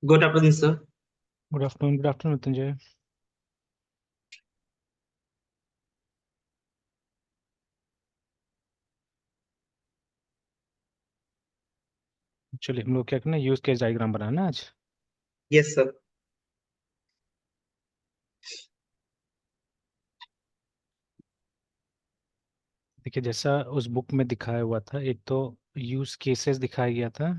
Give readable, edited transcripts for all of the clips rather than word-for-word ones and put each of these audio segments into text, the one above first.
Good afternoon sir. Good afternoon Mrityunjay. चलिए हम लोग क्या करना है, यूज केस डायग्राम बनाना है आज। Yes sir. देखिए जैसा उस बुक में दिखाया हुआ था, एक तो यूज केसेस दिखाया गया था।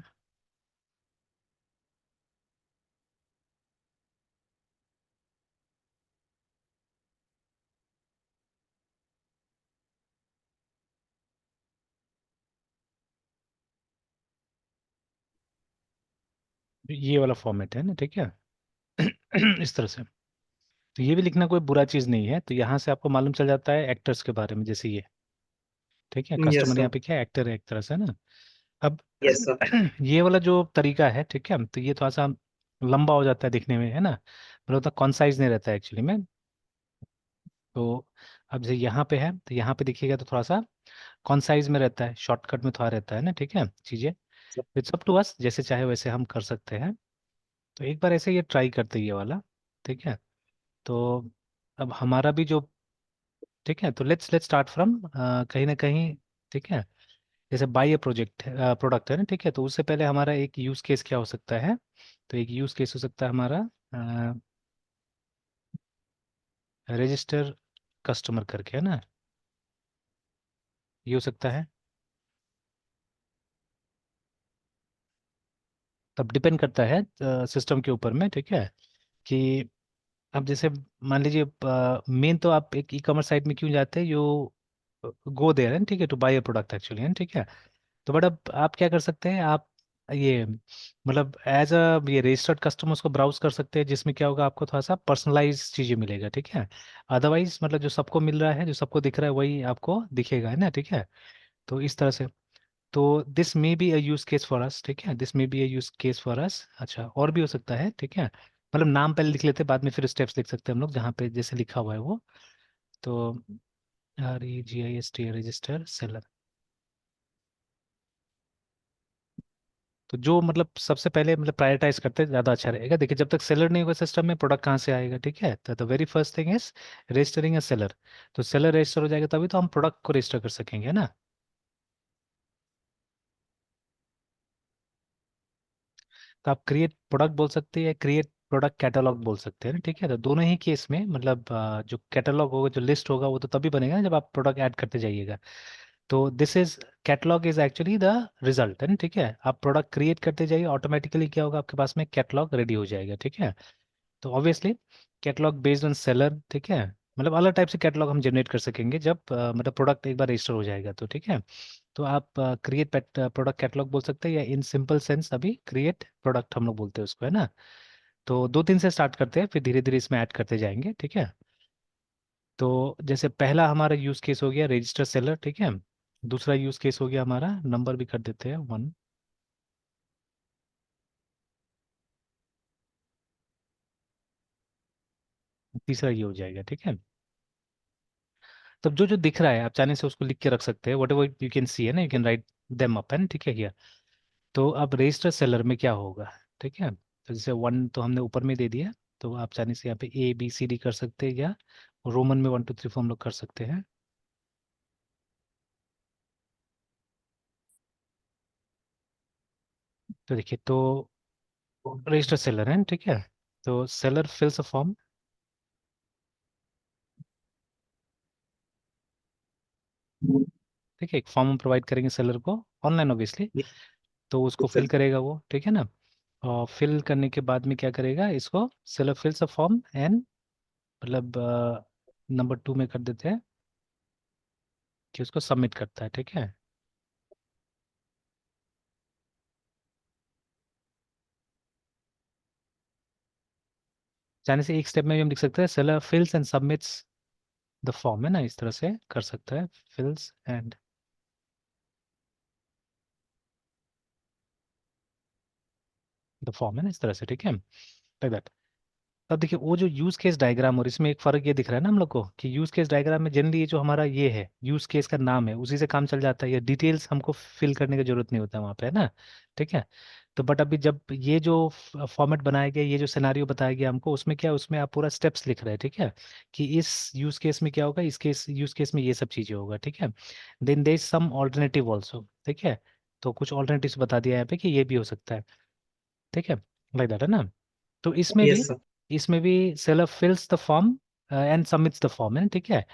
ये वाला फॉर्मेट है ना, ठीक है। इस तरह से तो ये भी लिखना कोई बुरा चीज़ नहीं है। तो यहाँ से आपको मालूम चल जाता है एक्टर्स के बारे में, जैसे ये, ठीक है। यस कस्टमर यहाँ सर। पे क्या है, एक्टर है एक तरह से ना। अब यस सर। ये वाला जो तरीका है, ठीक है, तो ये थोड़ा सा लंबा हो जाता है दिखने में, है ना, मतलब उतना कॉन्साइज नहीं रहता है एक्चुअली में। तो अब जैसे यहाँ पे है, तो यहाँ पे देखिएगा तो थोड़ा सा कॉन्साइज में रहता है, शॉर्टकट में थोड़ा रहता है ना, ठीक है चीजें। इट्स अप टू अस, जैसे चाहे वैसे हम कर सकते हैं। तो एक बार ऐसे ये ट्राई करते हैं ये वाला, ठीक है। तो अब हमारा भी जो, ठीक है, तो लेट्स लेट्स स्टार्ट फ्रॉम कहीं ना कहीं, ठीक है। जैसे बाई ए प्रोजेक्ट प्रोडक्ट है ना, ठीक है, तो उससे पहले हमारा एक यूज केस क्या हो सकता है। तो एक यूज केस हो सकता है हमारा रजिस्टर कस्टमर करके, है ना, ये हो सकता है। तब डिपेंड करता है सिस्टम के ऊपर में, ठीक है, कि अब जैसे मान लीजिए मेन तो आप एक ई कॉमर्स साइट में क्यों जाते हैं, यो गो देयर है, ठीक है, to buy a product actually, है, ठीक है। तो बट अब आप क्या कर सकते हैं, आप ये मतलब एज अ ये रजिस्टर्ड कस्टमर उसको ब्राउज कर सकते हैं, जिसमें क्या होगा, आपको थोड़ा सा पर्सनलाइज चीजें मिलेगा, ठीक है। अदरवाइज मतलब जो सबको मिल रहा है, जो सबको दिख रहा है, वही आपको दिखेगा, है ना, ठीक है। तो इस तरह से, तो this may be a use case for us, ठीक है, this may be a use case for us. अच्छा, और भी हो सकता है, ठीक है, मतलब नाम पहले लिख लेते हैं, बाद में फिर स्टेप्स लिख सकते हैं हम लोग, जहाँ पे जैसे लिखा हुआ है वो। तो REGIST रजिस्टर सेलर। तो जो मतलब सबसे पहले मतलब प्रायोरिटाइज करते हैं ज़्यादा अच्छा रहेगा। देखिए जब तक सेलर नहीं होगा सिस्टम में, प्रोडक्ट कहाँ से आएगा, ठीक है। तो the very first thing is registering a seller. तो सेलर रजिस्टर हो जाएगा तभी तो हम प्रोडक्ट को रजिस्टर कर सकेंगे, है ना। तो आप क्रिएट प्रोडक्ट बोल सकते हैं या क्रिएट प्रोडक्ट कैटलॉग बोल सकते हैं ना, ठीक है। तो दोनों ही केस में मतलब जो कैटलॉग होगा, जो लिस्ट होगा, वो तो तभी बनेगा ना जब आप प्रोडक्ट ऐड करते जाइएगा। तो this is catalogue is actually the result, है ना, ठीक है। आप प्रोडक्ट क्रिएट करते जाइए, ऑटोमेटिकली क्या होगा, आपके पास में कैटलॉग रेडी हो जाएगा, ठीक है। तो obviously catalogue based on seller, ठीक है, मतलब अलग टाइप से कैटलॉग हम जनरेट कर सकेंगे जब मतलब प्रोडक्ट एक बार रजिस्टर हो जाएगा तो, ठीक है। तो आप क्रिएट प्रोडक्ट कैटलॉग बोल सकते हैं, या इन सिंपल सेंस अभी क्रिएट प्रोडक्ट हम लोग बोलते हैं उसको, है ना। तो दो तीन से स्टार्ट करते हैं, फिर धीरे धीरे इसमें ऐड करते जाएंगे, ठीक है। तो जैसे पहला हमारा यूज केस हो गया रजिस्टर सेलर, ठीक है। दूसरा यूज केस हो गया हमारा, नंबर भी कर देते हैं 1। तीसरा ये हो जाएगा, ठीक है। तब जो जो दिख रहा है आप चाहने से उसको लिख के रख सकते हैं, whatever you can see, है ना, you can write them up, है ना, ठीक है हियर। तो अब रजिस्टर सेलर में क्या होगा, ठीक है। तो जैसे 1 तो हमने ऊपर में दे दिया, तो आप चाहने से यहाँ पे ABCD कर सकते हैं, या रोमन में 1 2 3 4 हम लोग कर सकते हैं। तो देखिए, तो रजिस्टर सेलर है, ठीक है। तो सेलर फिल्स अ फॉर्म, ठीक है, एक फॉर्म हम प्रोवाइड करेंगे सेलर को, ऑनलाइन ऑब्वियसली। तो उसको फिल करेगा वो, ठीक है ना। और फिल करने के बाद में क्या करेगा, इसको सेलर फिल्स अ फॉर्म एंड मतलब नंबर 2 में कर देते हैं कि उसको सबमिट करता है, ठीक है। चाहने से एक स्टेप में भी हम लिख सकते हैं seller fills and submits the form, है ना, इस तरह से कर सकता है, फिल्स एंड द फॉर्म, है ना, इस तरह से, ठीक है, लाइक दैट। अब देखिए वो जो यूज केस डायग्राम, और इसमें एक फर्क ये दिख रहा है ना हम लोग को, कि यूज केस डायग्राम में जनरली ये जो हमारा ये है यूज केस का नाम है, उसी से काम चल जाता है, या डिटेल्स हमको फिल करने की जरूरत नहीं होता है वहाँ पे, है ना, ठीक है। तो बट अभी जब ये जो फॉर्मेट बनाया गया, ये जो सिनारियो बताया गया हमको, उसमें क्या है, उसमें आप पूरा स्टेप्स लिख रहे हैं, ठीक है, कि इस यूज केस में क्या होगा, इस केस यूज केस में ये सब चीजें होगा, ठीक है। Then there is some alternative also, ठीक है। तो कुछ ऑल्टरनेटिव्स बता दिया यहाँ पे कि ये भी हो सकता है, ठीक है, लाइक दैट है ना। तो यस सर। इसमें भी seller फिल्स the form and submits the form, है, ठीक है।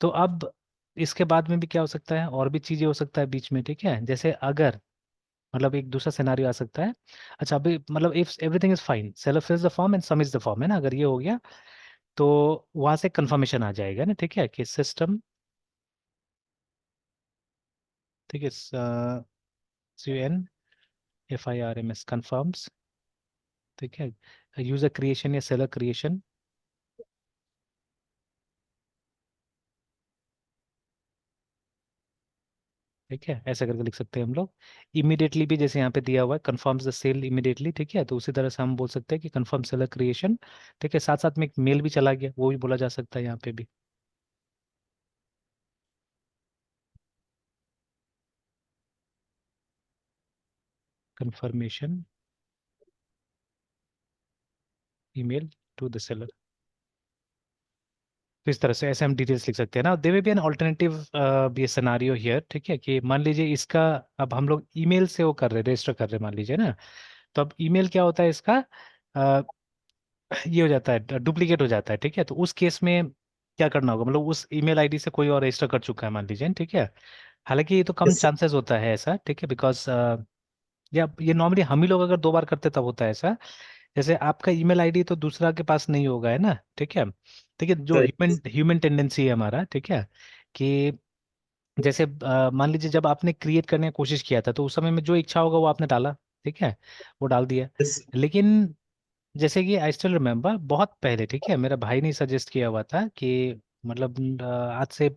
तो अब इसके बाद में भी क्या हो सकता है, और भी चीजें हो सकता है बीच में, ठीक है। जैसे अगर मतलब एक दूसरा सिनारियो आ सकता है। अच्छा, अभी मतलब if everything is fine, seller फिल्स the form and submits the form, है ना, अगर ये हो गया तो वहां से कंफर्मेशन आ जाएगा ना, ठीक है, कि सिस्टम, ठीक है, CUNFIRMS कंफर्म्स, ठीक है, यूजर क्रिएशन या सेलर क्रिएशन, ठीक है, ऐसा करके लिख सकते हैं हम लोग। इमीडिएटली भी जैसे यहाँ पे दिया हुआ है, कंफर्म्स द सेल इमीडिएटली, ठीक है, तो उसी तरह से हम बोल सकते हैं कि कंफर्म सेलर क्रिएशन, ठीक है। साथ साथ में एक मेल भी चला गया, वो भी बोला जा सकता है यहाँ पे भी, confirmation email to the seller. तो इस तरह से ऐसे हम डिटेल्स लिख सकते हैं ना। दे वे बी एन ऑल्टरनेटिव भी सिनारियो हियर, ठीक है, कि मान लीजिए इसका, अब हम लोग ईमेल से वो कर रहे हैं, रजिस्टर कर रहे हैं मान लीजिए ना। तो अब ईमेल क्या होता है इसका, अ, ये हो जाता है, डुप्लीकेट हो जाता है, ठीक है। तो उस केस में क्या करना होगा, मतलब उस ईमेल आईडी से कोई और रजिस्टर कर चुका है मान लीजिए, ठीक है। हालांकि ये तो कम यस सर। चांसेस होता है ऐसा, ठीक है, बिकॉज या ये नॉर्मली हम ही लोग अगर 2 बार करते तब होता है ऐसा। जैसे आपका ईमेल आईडी तो दूसरा के पास नहीं होगा, है ना, ठीक है। ठीक है, जो ह्यूमन ह्यूमन टेंडेंसी है हमारा, ठीक है, कि जैसे मान लीजिए जब आपने क्रिएट करने की कोशिश किया था, तो उस समय में जो इच्छा होगा वो आपने डाला, ठीक है, वो डाल दिया। यस लेकिन जैसे कि आई स्टिल रिमेम्बर बहुत पहले, ठीक है, मेरा भाई ने सजेस्ट किया हुआ था कि मतलब आज से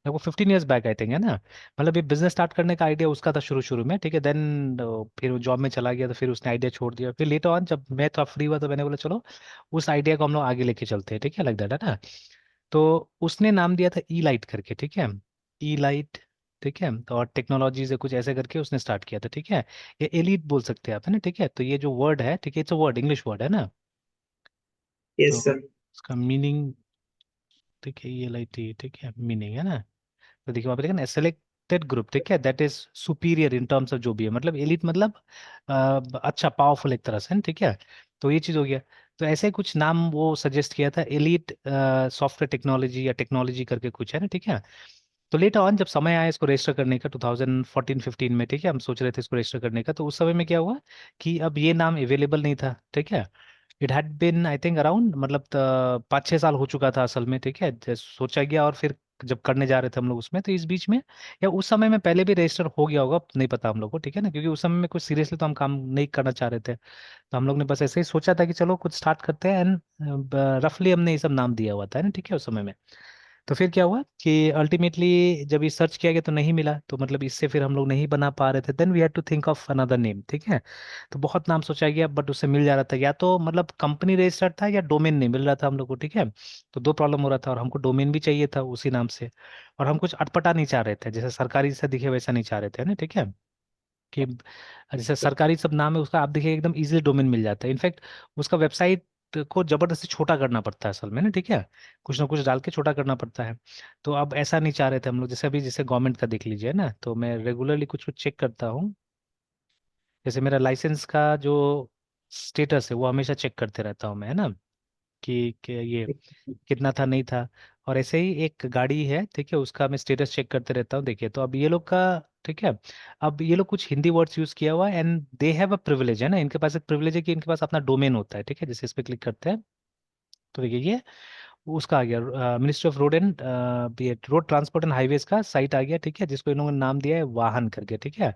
लगभग 15 ईयर्स बैक आई थिंक, है ना। मतलब ये बिजनेस स्टार्ट करने का आइडिया उसका था शुरू शुरू में, ठीक है। देन फिर वो जॉब में चला गया, तो फिर उसने आइडिया छोड़ दिया। फिर लेटर ऑन जब मैं थोड़ा फ्री हुआ, तो मैंने बोला चलो उस आइडिया को हम लोग आगे लेके चलते हैं, ठीक है, लाइक दैट, है ना। तो उसने नाम दिया था ई लाइट करके, ठीक है, ई लाइट, ठीक है। तो और टेक्नोलॉजी से कुछ ऐसे करके उसने स्टार्ट किया था, ठीक है। ये एलीट बोल सकते हैं आप, है ना, ठीक है। तो ये जो वर्ड है, ठीक है, it's a word, English word है ना। तो सर। उसका मीनिंग, ठीक है, ई एल आई टी, ठीक है, मीनिंग, है ना। तो देखिए वहाँ पे देखा ना, सेलेक्टेड ग्रुप, ठीक है, that is superior in terms of जो भी है, मतलब एलिट मतलब अच्छा, पावरफुल एक तरह से, ठीक है। तो ये चीज हो गया। तो ऐसे कुछ नाम वो सजेस्ट किया था, एलिट सॉफ्टवेयर टेक्नोलॉजी या टेक्नोलॉजी करके कुछ है ना, ठीक है। तो लेटर ऑन जब समय आया इसको रजिस्टर करने का 2014-15 में, ठीक है, हम सोच रहे थे इसको रजिस्टर करने का, तो उस समय में क्या हुआ कि अब ये नाम अवेलेबल नहीं था, ठीक है। It had been I think around, मतलब 5-6 साल हो चुका था असल में, ठीक है, सोचा गया और फिर जब करने जा रहे थे हम लोग उसमें, तो इस बीच में या उस समय में पहले भी रजिस्टर हो गया होगा, नहीं पता हम लोग को, ठीक है ना, क्योंकि उस समय में कुछ सीरियसली तो हम काम नहीं करना चाह रहे थे। तो हम लोग ने बस ऐसे ही सोचा था कि चलो कुछ स्टार्ट करते हैं, एंड रफली हमने ये सब नाम दिया हुआ था, है ना, ठीक है, उस समय में। तो फिर क्या हुआ कि अल्टीमेटली जब ये सर्च किया गया तो नहीं मिला, तो मतलब इससे फिर हम लोग नहीं बना पा रहे थे। Then we had to think of another name, ठीक है। तो बहुत नाम सोचा गया, बट उससे मिल जा रहा था, या तो मतलब कंपनी रजिस्टर्ड था या डोमेन नहीं मिल रहा था हम लोग को, ठीक है। तो दो प्रॉब्लम हो रहा था, और हमको डोमेन भी चाहिए था उसी नाम से, और हम कुछ अटपटा नहीं चाह रहे थे, जैसे सरकारी जैसा दिखे वैसा नहीं चाह रहे थे ना, ठीक है, कि जैसे सरकारी सब नाम है उसका, आप देखिए एकदम इजीली डोमेन मिल जाता है। इनफैक्ट उसका वेबसाइट को जबरदस्ती छोटा करना पड़ता है असल में ना, ठीक है, कुछ ना कुछ डाल के छोटा करना पड़ता है। तो अब ऐसा नहीं चाह रहे थे हम लोग, जैसे अभी जैसे गवर्नमेंट का देख लीजिए ना, तो मैं रेगुलरली कुछ कुछ चेक करता हूँ। जैसे मेरा लाइसेंस का जो स्टेटस है वो हमेशा चेक करते रहता हूँ मैं, है ना, कि ये कितना था नहीं था। और ऐसे ही एक गाड़ी है, ठीक है, उसका मैं स्टेटस चेक करते रहता हूँ। देखिए तो अब ये लोग का, ठीक है, अब ये लोग कुछ हिंदी वर्ड्स यूज किया हुआ है, and they have a privilege, है ना, इनके पास एक प्रिविलेज है कि इनके पास अपना डोमेन होता है, ठीक है। जैसे इस पे क्लिक करते हैं तो देखिए ये उसका आ गया, ministry of road and road transport and highways का साइट आ गया, ठीक है, जिसको इन लोगों ने नाम दिया है वाहन करके, ठीक है।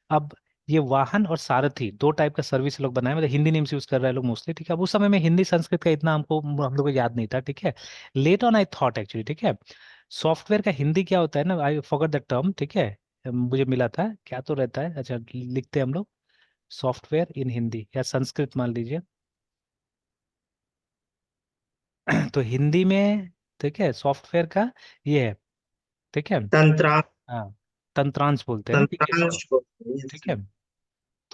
अब ये वाहन और सारथी दो टाइप का सर्विस लोग बनाए, मतलब हिंदी नेम्स यूज कर रहे हैं लोग मोस्टली, ठीक है। अब उस समय में हिंदी संस्कृत का इतना हम लोग को याद नहीं था, ठीक है। Late on I thought actually, ठीक है, सॉफ्टवेयर का हिंदी क्या होता है ना, आई फॉरगॉट दैट टर्म, ठीक है। मुझे मिला था क्या तो रहता है, अच्छा लिखते हैं हम लोग सॉफ्टवेयर इन हिंदी या संस्कृत मान लीजिए। तो हिंदी में, ठीक है, सॉफ्टवेयर का ये है, ठीक है, तंत्रा हाँ, तंत्रांश बोलते हैं ना, ठीक है इसको, तंत्रांश बोलते हैं। ठीक है।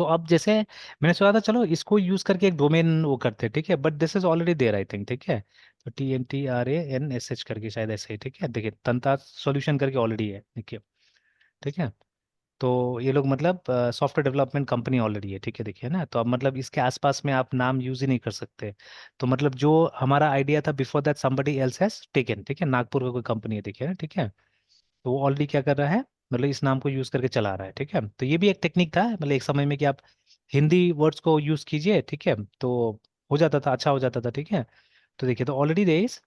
तो अब जैसे मैंने सोचा था चलो इसको यूज करके एक डोमेन वो करते हैं, ठीक है, but this is already there I think, ठीक है। तो TNTRANSH करके शायद ऐसे ही, ठीक है, देखिए तंता सॉल्यूशन करके ऑलरेडी है, देखिए, ठीक है। तो ये लोग मतलब सॉफ्टवेयर डेवलपमेंट कंपनी ऑलरेडी है, ठीक है, देखिए ना, तो अब मतलब इसके आसपास में आप नाम यूज ही नहीं कर सकते। तो मतलब जो हमारा आइडिया था before that somebody else has taken, ठीक है, नागपुर का कोई कंपनी है, देखिए ना, ठीक है। तो वो ऑलरेडी क्या कर रहा है, मतलब इस नाम को यूज करके चला रहा है, ठीक है। तो ये भी एक टेक्निक था, मतलब एक समय में कि आप हिंदी वर्ड्स को यूज कीजिए, ठीक है, तो हो जाता था, अच्छा हो जाता था, ठीक है। तो देखिए, तो ऑलरेडी देयर इज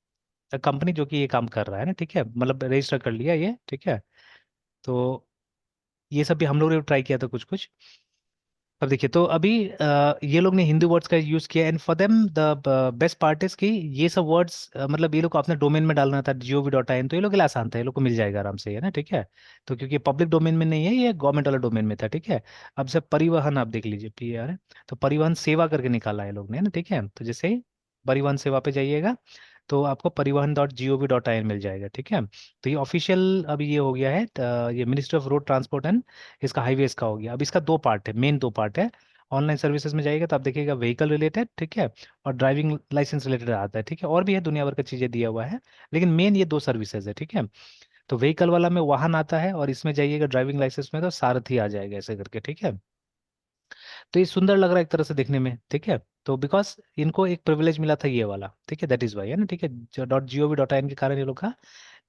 कंपनी जो कि ये काम कर रहा है ना, ठीक है, मतलब रजिस्टर कर लिया ये, ठीक है। तो ये सब भी हम लोग ने ट्राई किया था कुछ कुछ। अब देखिए, तो अभी ये लोग ने हिंदी वर्ड्स का यूज किया, and for them the best part is कि ये सब वर्ड्स मतलब ये लोग को अपने डोमेन में डालना था gov.in, तो ये लोग के लिए आसान था, ये लोग को मिल जाएगा आराम से, है ना, ठीक है। तो क्योंकि पब्लिक डोमेन में नहीं है, ये गवर्नमेंट वाला डोमेन में था, ठीक है। अब से परिवहन आप देख लीजिए, PAR है, तो परिवहन सेवा करके निकाला है लोग ने, है ना, ठीक है। तो जैसे ही परिवहन सेवा पे जाइएगा तो आपको परिवहन.gov.in मिल जाएगा, ठीक है। तो ये ऑफिशियल अभी ये हो गया है, ये ministry of road transport and इसका हाईवेज का हो गया। अब इसका दो पार्ट है, मेन दो पार्ट है। ऑनलाइन सर्विसेज में जाइएगा तो आप देखिएगा व्हीकल रिलेटेड, ठीक है, और ड्राइविंग लाइसेंस रिलेटेड आता है, ठीक है, और भी है दुनिया भर का चीजें दिया हुआ है, लेकिन मेन ये दो सर्विसेज है, ठीक है। तो व्हीकल वाला में वाहन आता है, और इसमें जाइएगा ड्राइविंग लाइसेंस में तो सारथी आ जाएगा, ऐसे करके, ठीक है। तो ये सुंदर लग रहा है एक तरह से देखने में, ठीक है। तो बिकॉज इनको एक प्रिविलेज मिला था ये वाला, ठीक है, दैट इज वाई, है ना, ठीक है, जो .gov.in के कारण ये लोग का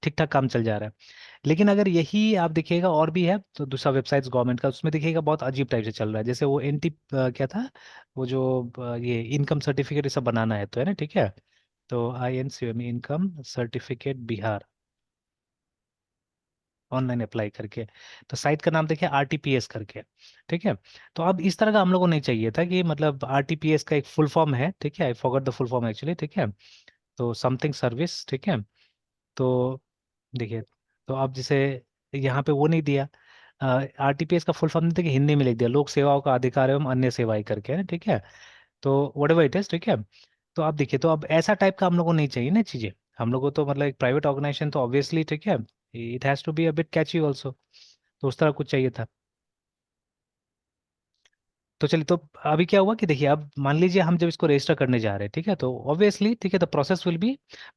ठीक ठाक काम चल जा रहा है। लेकिन अगर यही आप देखिएगा और भी है, तो दूसरा वेबसाइट्स गवर्नमेंट का, उसमें देखिएगा बहुत अजीब टाइप से चल रहा है, जैसे वो क्या था, वो जो ये इनकम सर्टिफिकेट ये सब बनाना है, तो है ना, ठीक है। तो INCM income certificate Bihar online apply करके, तो साइट का नाम देखिए RTPS करके, ठीक है। तो अब इस तरह का हम लोग को नहीं चाहिए था कि मतलब RTPS का एक फुल फॉर्म है, ठीक है, I forgot the full form actually, ठीक है। तो समथिंग सर्विस, ठीक है। तो देखिए, तो अब जैसे यहाँ पे वो नहीं दिया, RTPS का फुल फॉर्म नहीं था कि हिंदी में लिख दिया लोक सेवाओं का अधिकार एवं अन्य सेवाएं करके, है ना, ठीक है। तो वट एवर इट इज, ठीक है। तो आप देखिए, तो अब ऐसा टाइप का हम लोग को नहीं चाहिए ना चीजें। हम लोग को तो मतलब एक प्राइवेट ऑर्गेनाइजेशन तो ऑब्वियसली, ठीक है, it has to be a bit catchy also. तो उस तरह कुछ चाहिए था। तो चलिए, तो अभी क्या हुआ कि देखिए, अब मान लीजिए हम जब इसको रजिस्टर करने जा रहे हैं, ठीक है, तो ऑब्वियसली, ठीक है, द प्रोसेस विल बी,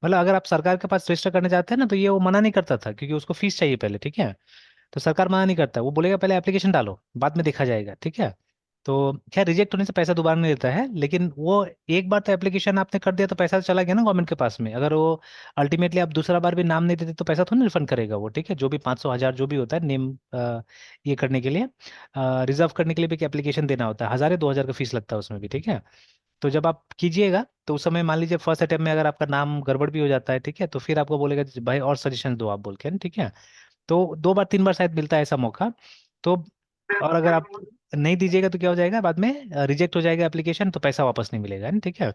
मतलब अगर आप सरकार के पास रजिस्टर करने जाते हैं ना, तो ये वो मना नहीं करता था, क्योंकि उसको फीस चाहिए पहले, ठीक है। तो सरकार मना नहीं करता, वो बोलेगा पहले एप्लीकेशन डालो, बाद में देखा जाएगा, ठीक है। तो खैर रिजेक्ट होने से पैसा दोबारा नहीं देता है, लेकिन वो एक बार तो एप्लीकेशन आपने कर दिया तो पैसा तो चला गया ना गवर्नमेंट के पास में। अगर वो अल्टीमेटली आप दूसरा बार भी नाम नहीं देते तो पैसा थोड़ा रिफंड करेगा वो, ठीक है, जो भी 500 1000 जो भी होता है नेम ये करने के लिए, रिजर्व करने के लिए भी एक एप्लीकेशन देना होता है, 1000 या 2000 का फीस लगता है उसमें भी, ठीक है। तो जब आप कीजिएगा तो उस समय मान लीजिए फर्स्ट अटेम्प्ट में अगर आपका नाम गड़बड़ भी हो जाता है, ठीक है, तो फिर आपको बोलेगा भाई और सजेशन दो आप बोल के ना, ठीक है। तो 2 बार 3 बार शायद मिलता है ऐसा मौका। तो और अगर आप नहीं दीजिएगा तो क्या हो जाएगा, बाद में रिजेक्ट हो जाएगा एप्लीकेशन, तो पैसा वापस नहीं मिलेगा, है ना, ठीक है।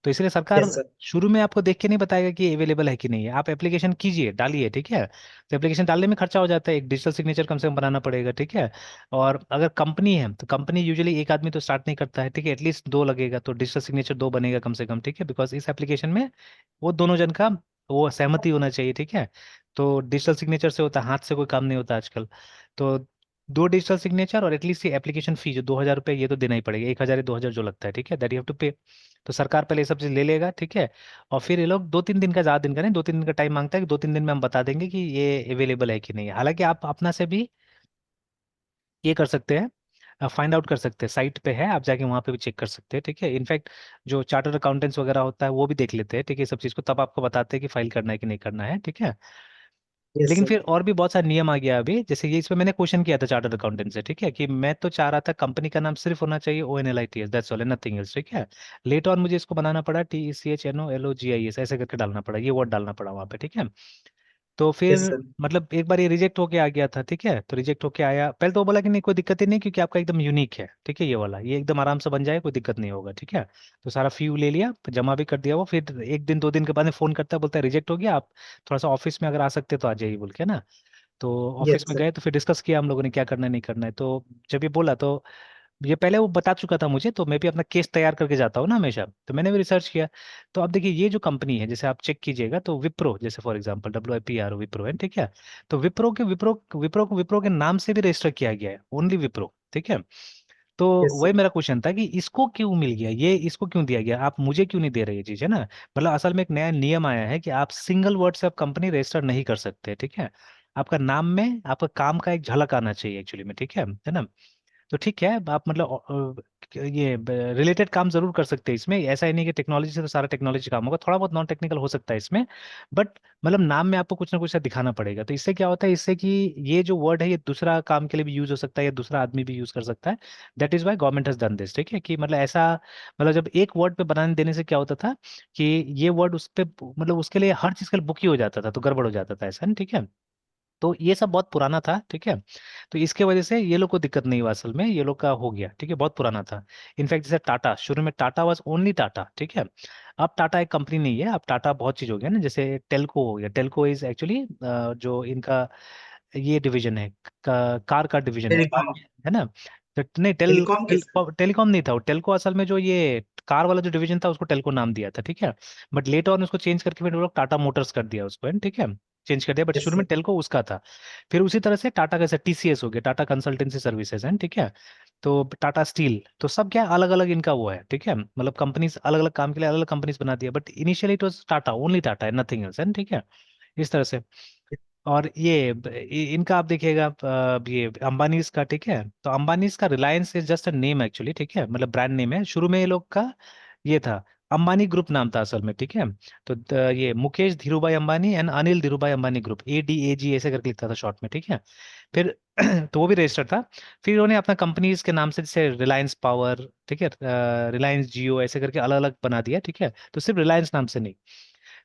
तो इसलिए सरकार यस सर। शुरू में आपको देख के नहीं बताएगा कि अवेलेबल है कि नहीं है, आप एप्लीकेशन कीजिए, डालिए, ठीक है। तो एप्लीकेशन डालने में खर्चा हो जाता है, एक डिजिटल सिग्नेचर कम से कम बनाना पड़ेगा, ठीक है। और अगर कंपनी है तो कंपनी यूजुअली एक आदमी तो स्टार्ट नहीं करता है, ठीक है, एटलीस्ट दो लगेगा, तो डिजिटल सिग्नेचर दो बनेगा कम से कम, ठीक है, बिकॉज इस एप्लीकेशन में वो दोनों जन का वो सहमति होना चाहिए, ठीक है। तो डिजिटल सिग्नेचर से होता है, हाथ से कोई काम नहीं होता आजकल। तो दो डिजिटल सिग्नेचर और एटलीस्ट ये एप्लीकेशन फी जो 2000 रुपये ये तो देना ही पड़ेगा, 1000 या 2000 जो लगता है, ठीक है, दैट यू हैव टू पे। तो सरकार पहले ये सब चीज ले लेगा, ठीक है। और फिर ये लोग 2 3 दिन का, ज्यादा दिन का नहीं, 2 3 दिन का टाइम मांगता है कि 2 3 दिन में हम बता देंगे कि ये अवेलेबल है कि नहीं है। हालांकि आप अपना से भी ये कर सकते हैं, फाइंड आउट कर सकते हैं, साइट पे है, आप जाके वहाँ पे भी चेक कर सकते हैं, ठीक है। इनफैक्ट जो चार्टर्ड अकाउंटेंट्स वगैरह होता है वो भी देख लेते हैं, ठीक है, सब चीज़ को, तब आपको बताते हैं कि फाइल करना है कि नहीं करना है, ठीक है। यस लेकिन सर। फिर और भी बहुत सारे नियम आ गया अभी, जैसे ये इसमें मैंने क्वेश्चन किया था चार्टर्ड अकाउंटेंट से, ठीक है, कि मैं तो चाह रहा था कंपनी का नाम सिर्फ होना चाहिए ONLITS, that's all, nothing else, ठीक है। लेट ऑन मुझे इसको बनाना पड़ा TECHNOLOGIS ऐसे करके डालना पड़ा, ये वर्ड डालना पड़ा वहाँ पे, ठीक है। तो फिर यस सर। मतलब एक बार ये रिजेक्ट होके आ गया था, ठीक है, तो रिजेक्ट होके आया, पहले तो वो बोला कि नहीं कोई दिक्कत ही नहीं, क्योंकि आपका एकदम यूनिक है, ठीक है, ये वाला ये एकदम आराम से बन जाए, कोई दिक्कत नहीं होगा, ठीक है। तो सारा फी ले लिया, जमा भी कर दिया, वो फिर 1 दिन 2 दिन के बाद में फोन करता है, बोलता है रिजेक्ट हो गया, आप थोड़ा सा ऑफिस में अगर आ सकते तो आ जाइए बोल के ना। तो ऑफिस यस में सर। गए तो फिर डिस्कस किया हम लोगों ने क्या करना है नहीं करना है। तो जब ये बोला तो ये पहले वो बता चुका था मुझे, तो मैं भी अपना केस तैयार करके जाता हूँ ना हमेशा, तो मैंने भी रिसर्च किया। तो अब देखिए, ये जो कंपनी है जैसे आप चेक कीजिएगा, तो विप्रो जैसे फॉर एग्जांपल WIPRO विप्रो है, ठीक है। तो विप्रो के नाम से भी रजिस्टर किया गया है, ओनली विप्रो, ठीक है। तो यस वही सर। मेरा क्वेश्चन था कि इसको क्यों मिल गया, ये इसको क्यों दिया गया, आप मुझे क्यों नहीं दे रहे ये चीज, है ना। मतलब असल में एक नया नियम आया है कि आप सिंगल वर्ड से आप कंपनी रजिस्टर नहीं कर सकते, ठीक है। आपका नाम में आपका काम का एक झलक आना चाहिए एक्चुअली में, ठीक है ना। तो ठीक है, आप मतलब ये रिलेटेड काम जरूर कर सकते हैं इसमें, ऐसा ही नहीं कि टेक्नोलॉजी से तो सारा टेक्नोलॉजी काम होगा, थोड़ा बहुत नॉन टेक्निकल हो सकता है इसमें। बट मतलब नाम में आपको कुछ ना कुछ दिखाना पड़ेगा, तो इससे क्या होता है, इससे कि ये जो वर्ड है ये दूसरा काम के लिए भी यूज हो सकता है, या दूसरा आदमी भी यूज कर सकता है। That is why government has done this, ठीक है, कि मतलब ऐसा, मतलब जब एक वर्ड पे बनाने देने से क्या होता था कि ये वर्ड उस पे मतलब उसके लिए हर चीज के लिए बुक ही हो जाता था, तो गड़बड़ हो जाता था ऐसा ना, ठीक है। तो ये सब बहुत पुराना था, ठीक है। तो इसके वजह से ये लोग को दिक्कत नहीं हुआ, असल में ये लोग का हो गया, ठीक है, बहुत पुराना था। इनफैक्ट जैसे टाटा, शुरू में टाटा वाज ओनली टाटा, ठीक है। अब टाटा एक कंपनी नहीं है, अब टाटा बहुत चीज हो गया ना, जैसे टेल्को हो गया, टेल्को इज एक्चुअली जो इनका ये डिवीजन है, कार का डिवीजन है, कार, टेलीकॉम। है ना। तो नहीं, टेलीकॉम कैसे? टेलीकॉम नहीं था वो, टेल्को असल में जो ये कार वाला जो डिवीजन था उसको टेल्को नाम दिया था, ठीक है। बट लेटर ऑन उसको चेंज करके फिर वो लोग टाटा मोटर्स कर दिया उसको, है, ठीक है, चेंज कर दिया, बट यस शुरू में सर। टेल्को उसका था। फिर उसी तरह से टाटा कैसे टीसीएस हो गया, टाटा कंसल्टेंसी सर्विसेज है, ठीक है। तो टाटा स्टील, तो सब क्या अलग अलग इनका वो है, ठीक है, मतलब कंपनीज अलग अलग काम के लिए अलग अलग कंपनीज बना दिया, but initially it was Tata, only Tata है, नथिंग एल्स, है, ठीक है, इस तरह से। और ये इनका आप देखिएगा, ये अंबानी का, ठीक है, तो अंबानी का Reliance is just a name actually, ठीक है, मतलब ब्रांड नेम है, शुरू में ये लोग का ये था, अंबानी ग्रुप नाम था असल में, ठीक है। तो ये Mukesh Dhirubhai Ambani and Anil Dhirubhai Ambani group, ADAG ऐसे करके लिखता था शॉर्ट में, ठीक है। फिर तो वो भी रजिस्टर्ड था। फिर उन्होंने अपना कंपनीज के नाम से, जैसे रिलायंस पावर, ठीक है, रिलायंस जियो ऐसे करके अलग अलग बना दिया, ठीक है, तो सिर्फ रिलायंस नाम से नहीं।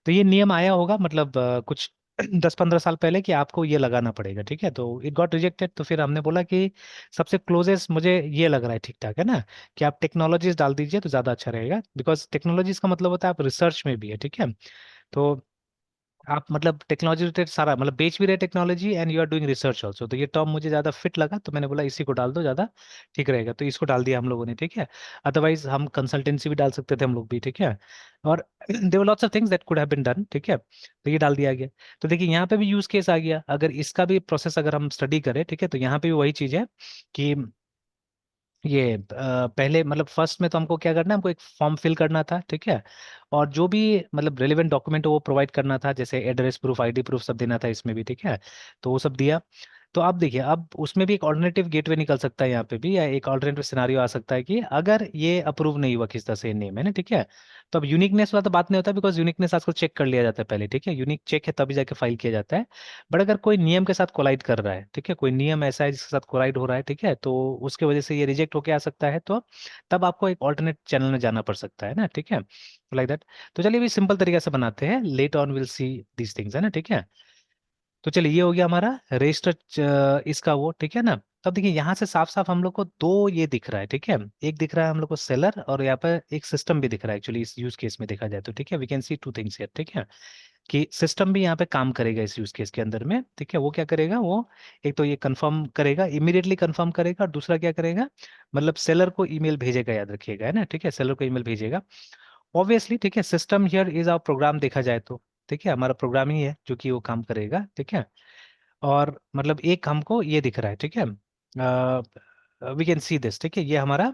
तो ये नियम आया होगा मतलब कुछ 10-15 साल पहले कि आपको ये लगाना पड़ेगा, ठीक है, तो इट गॉट रिजेक्टेड, तो फिर हमने बोला कि सबसे क्लोजेस्ट मुझे ये लग रहा है ठीक ठाक, है ना, कि आप टेक्नोलॉजीज डाल दीजिए तो ज़्यादा अच्छा रहेगा, बिकॉज टेक्नोलॉजीज का मतलब होता है आप रिसर्च में भी है, ठीक है। तो आप मतलब टेक्नोलॉजी रिलेटेड सारा मतलब बेच भी रहे technology and you are doing research also, तो ये टर्म मुझे ज़्यादा फिट लगा, तो मैंने बोला इसी को डाल दो, ज़्यादा ठीक रहेगा, तो इसको डाल दिया हम लोगों ने, ठीक है। अदरवाइज हम कंसल्टेंसी भी डाल सकते थे हम लोग भी, ठीक है। और there were lots of things that could have been done, ठीक है, तो ये डाल दिया गया। तो देखिए यहाँ पे भी यूज केस आ गया, अगर इसका भी प्रोसेस अगर हम स्टडी करें, ठीक है, तो यहाँ पे भी वही चीज़ है कि ये पहले मतलब फर्स्ट में तो हमको क्या करना है, हमको एक फॉर्म फिल करना था, ठीक है। और जो भी मतलब रेलिवेंट डॉक्यूमेंट वो प्रोवाइड करना था, जैसे एड्रेस प्रूफ, ID प्रूफ सब देना था इसमें भी, ठीक है। तो वो सब दिया। तो अब देखिए, अब उसमें भी एक ऑल्टरनेटिव गेटवे निकल सकता है यहाँ पे भी, या एक ऑल्टरनेटिव सिनारियो आ सकता है कि अगर ये अप्रूव नहीं हुआ किस तरह से नेम है ना, ठीक है। तो अब यूनिकनेस वाला तो बात नहीं होता, बिकॉज यूनिकनेस आजकल चेक कर लिया जाता है पहले, ठीक है, यूनिक चेक है तभी जाके फाइल किया जाता है। बट अगर कोई नियम के साथ कोलाइड कर रहा है, ठीक है, कोई नियम ऐसा है जिसके साथ कोलाइड हो रहा है, ठीक है, तो उसके वजह से ये रिजेक्ट होके आ सकता है, तो तब आपको एक ऑल्टरनेट चैनल में जाना पड़ सकता है ना, ठीक है, लाइक दैट। तो चलिए भी सिंपल तरीके से बनाते हैं, late on will see these things, है ना, ठीक है। तो चलिए ये हो गया हमारा रजिस्टर इसका वो, ठीक है ना। तब देखिए यहाँ से साफ साफ हम लोग को दो ये दिख रहा है, ठीक है, एक दिख रहा है हम लोग को सेलर, और यहाँ पर एक सिस्टम भी दिख रहा है एक्चुअली इस यूज केस में देखा जाए तो, ठीक है, we can see two things here, ठीक है, कि सिस्टम भी यहाँ पे काम करेगा इस यूज केस के अंदर में, ठीक है। वो क्या करेगा, वो एक तो ये कंफर्म करेगा, इमीडिएटली कंफर्म करेगा, और दूसरा क्या करेगा, मतलब सेलर को ईमेल भेजेगा, याद रखिएगा, है ना, ठीक है, सेलर को ईमेल भेजेगा ऑब्वियसली, ठीक है। System here is our program देखा जाए तो, ठीक है, हमारा प्रोग्राम ही है जो कि वो काम करेगा, ठीक है। और मतलब एक हमको ये दिख रहा है, ठीक है, वी कैन सी दिस, ठीक है, ये हमारा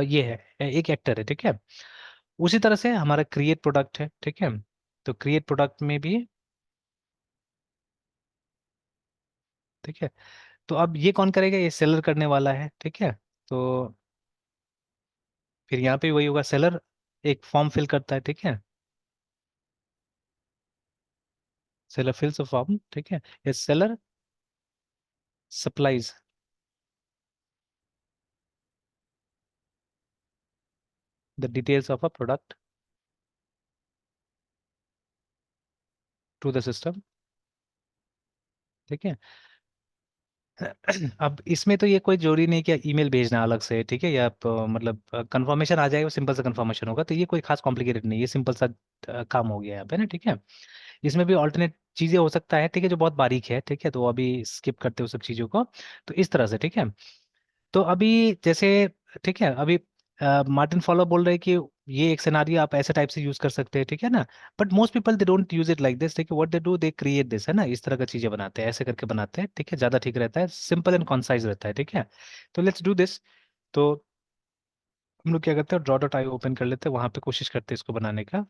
ये है, एक एक्टर है, ठीक है। उसी तरह से हमारा क्रिएट प्रोडक्ट है, ठीक है। तो क्रिएट प्रोडक्ट में भी, ठीक है, तो अब ये कौन करेगा, ये सेलर करने वाला है, ठीक है। तो फिर यहाँ पे वही होगा, सेलर एक फॉर्म फिल करता है, ठीक है, सेलर फिल्स अ फॉर्म, ठीक है, ये seller supplies the details of a product to the system, ठीक है। अब इसमें तो ये कोई जरूरी नहीं कि ईमेल भेजना अलग से, ठीक है, या आप मतलब कंफर्मेशन आ जाएगा, सिंपल सा कंफर्मेशन होगा, तो ये कोई खास कॉम्प्लिकेटेड नहीं, ये सिंपल सा काम हो गया यहाँ पे ना, ठीक है। इसमें भी ऑल्टरनेट चीजें हो सकता है, ठीक है, जो बहुत बारीक है, ठीक है, तो वो अभी स्किप करते हो सब चीजों को। तो इस तरह से, ठीक है। तो अभी जैसे, ठीक है, अभी मार्टिन फॉलो बोल रहे हैं कि ये एक सिनारियो आप ऐसे टाइप से यूज कर सकते हैं, ठीक है ना। But most people they don't use it like this, ठीक है, what they do they create this, है ना, इस तरह का चीजें बनाते हैं, ऐसे करके बनाते हैं, ठीक है, ज्यादा ठीक रहता है, सिंपल एंड कॉन्साइज रहता है, ठीक है। तो लेट्स डू दिस। तो हम लोग क्या करते हैं, ड्रॉ डॉट आई ओपन कर लेते हैं, वहां पे कोशिश करते हैं इसको बनाने का।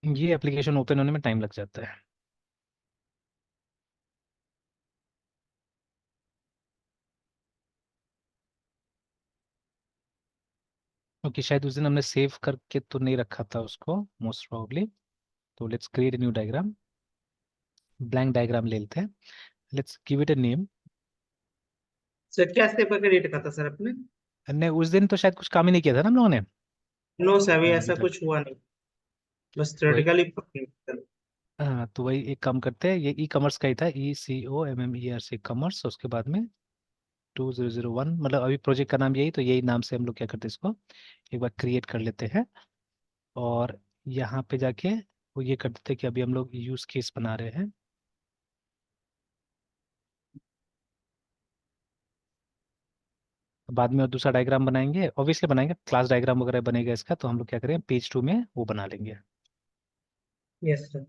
ये एप्लीकेशन ओपन होने में टाइम लग जाता है। क्योंकि शायद उस दिन हमने सेव करके तो नहीं रखा था उसको, मोस्ट प्रोबेबली। तो let's create a new diagram, blank diagram ले लेते हैं। Let's give it a name. Sir क्या स्टेप का क्रिएट करा था सर आपने? ने उस दिन तो शायद कुछ काम ही नहीं किया था ना हम लोगों ने। नो सर, अभी हाँ ऐसा अभी तक कुछ हुआ नहीं। बस वही। थ्योरेटिकली। हाँ तो वही एक काम करते हैं, ये ई कॉमर्स का ही था, ECOMMERC कॉमर्स, उसके बाद में 2001, मतलब अभी प्रोजेक्ट का नाम यही, तो यही नाम से हम लोग क्या करते हैं इसको एक बार क्रिएट कर लेते हैं। और यहाँ पे जाके वो ये कर देते हैं कि अभी हम लोग यूज केस बना रहे हैं। बाद में और दूसरा डायग्राम बनाएंगे, ऑब्वियसली बनाएंगे, क्लास डायग्राम वगैरह बनेगा इसका, तो हम लोग क्या करें पेज 2 में वो बना लेंगे। Yes sir.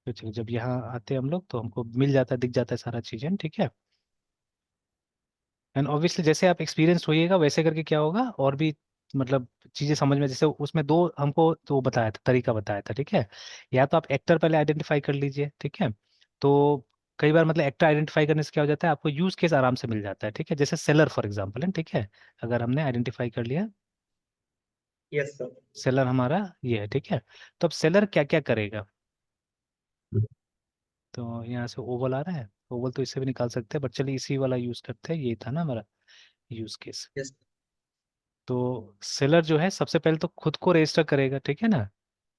तो चलिए जब यहाँ आते हैं हम लोग तो हमको मिल जाता है, दिख जाता है सारा चीज़ें, ठीक है। एंड ऑब्वियसली जैसे आप एक्सपीरियंस होइएगा वैसे करके क्या होगा, और भी मतलब चीज़ें समझ में, जैसे उसमें दो हमको तो बताया था, तरीका बताया था, ठीक है। या तो आप एक्टर पहले आइडेंटिफाई कर लीजिए, ठीक है। तो कई बार मतलब एक्टर आइडेंटिफाई करने से क्या हो जाता है, आपको यूज केस आराम से मिल जाता है, ठीक है। जैसे सेलर फॉर एग्जाम्पल है, ठीक है। अगर हमने आइडेंटिफाई कर लिया, यस सर। सेलर हमारा ये है, ठीक है। तो अब सेलर क्या क्या करेगा, तो यहाँ से ओवल आ रहा है, ओवल तो इससे भी निकाल सकते हैं, बट चलिए इसी वाला यूज करते हैं, ये था ना हमारा यूज केस। यस। तो सेलर जो है सबसे पहले तो खुद को रजिस्टर करेगा, ठीक है ना।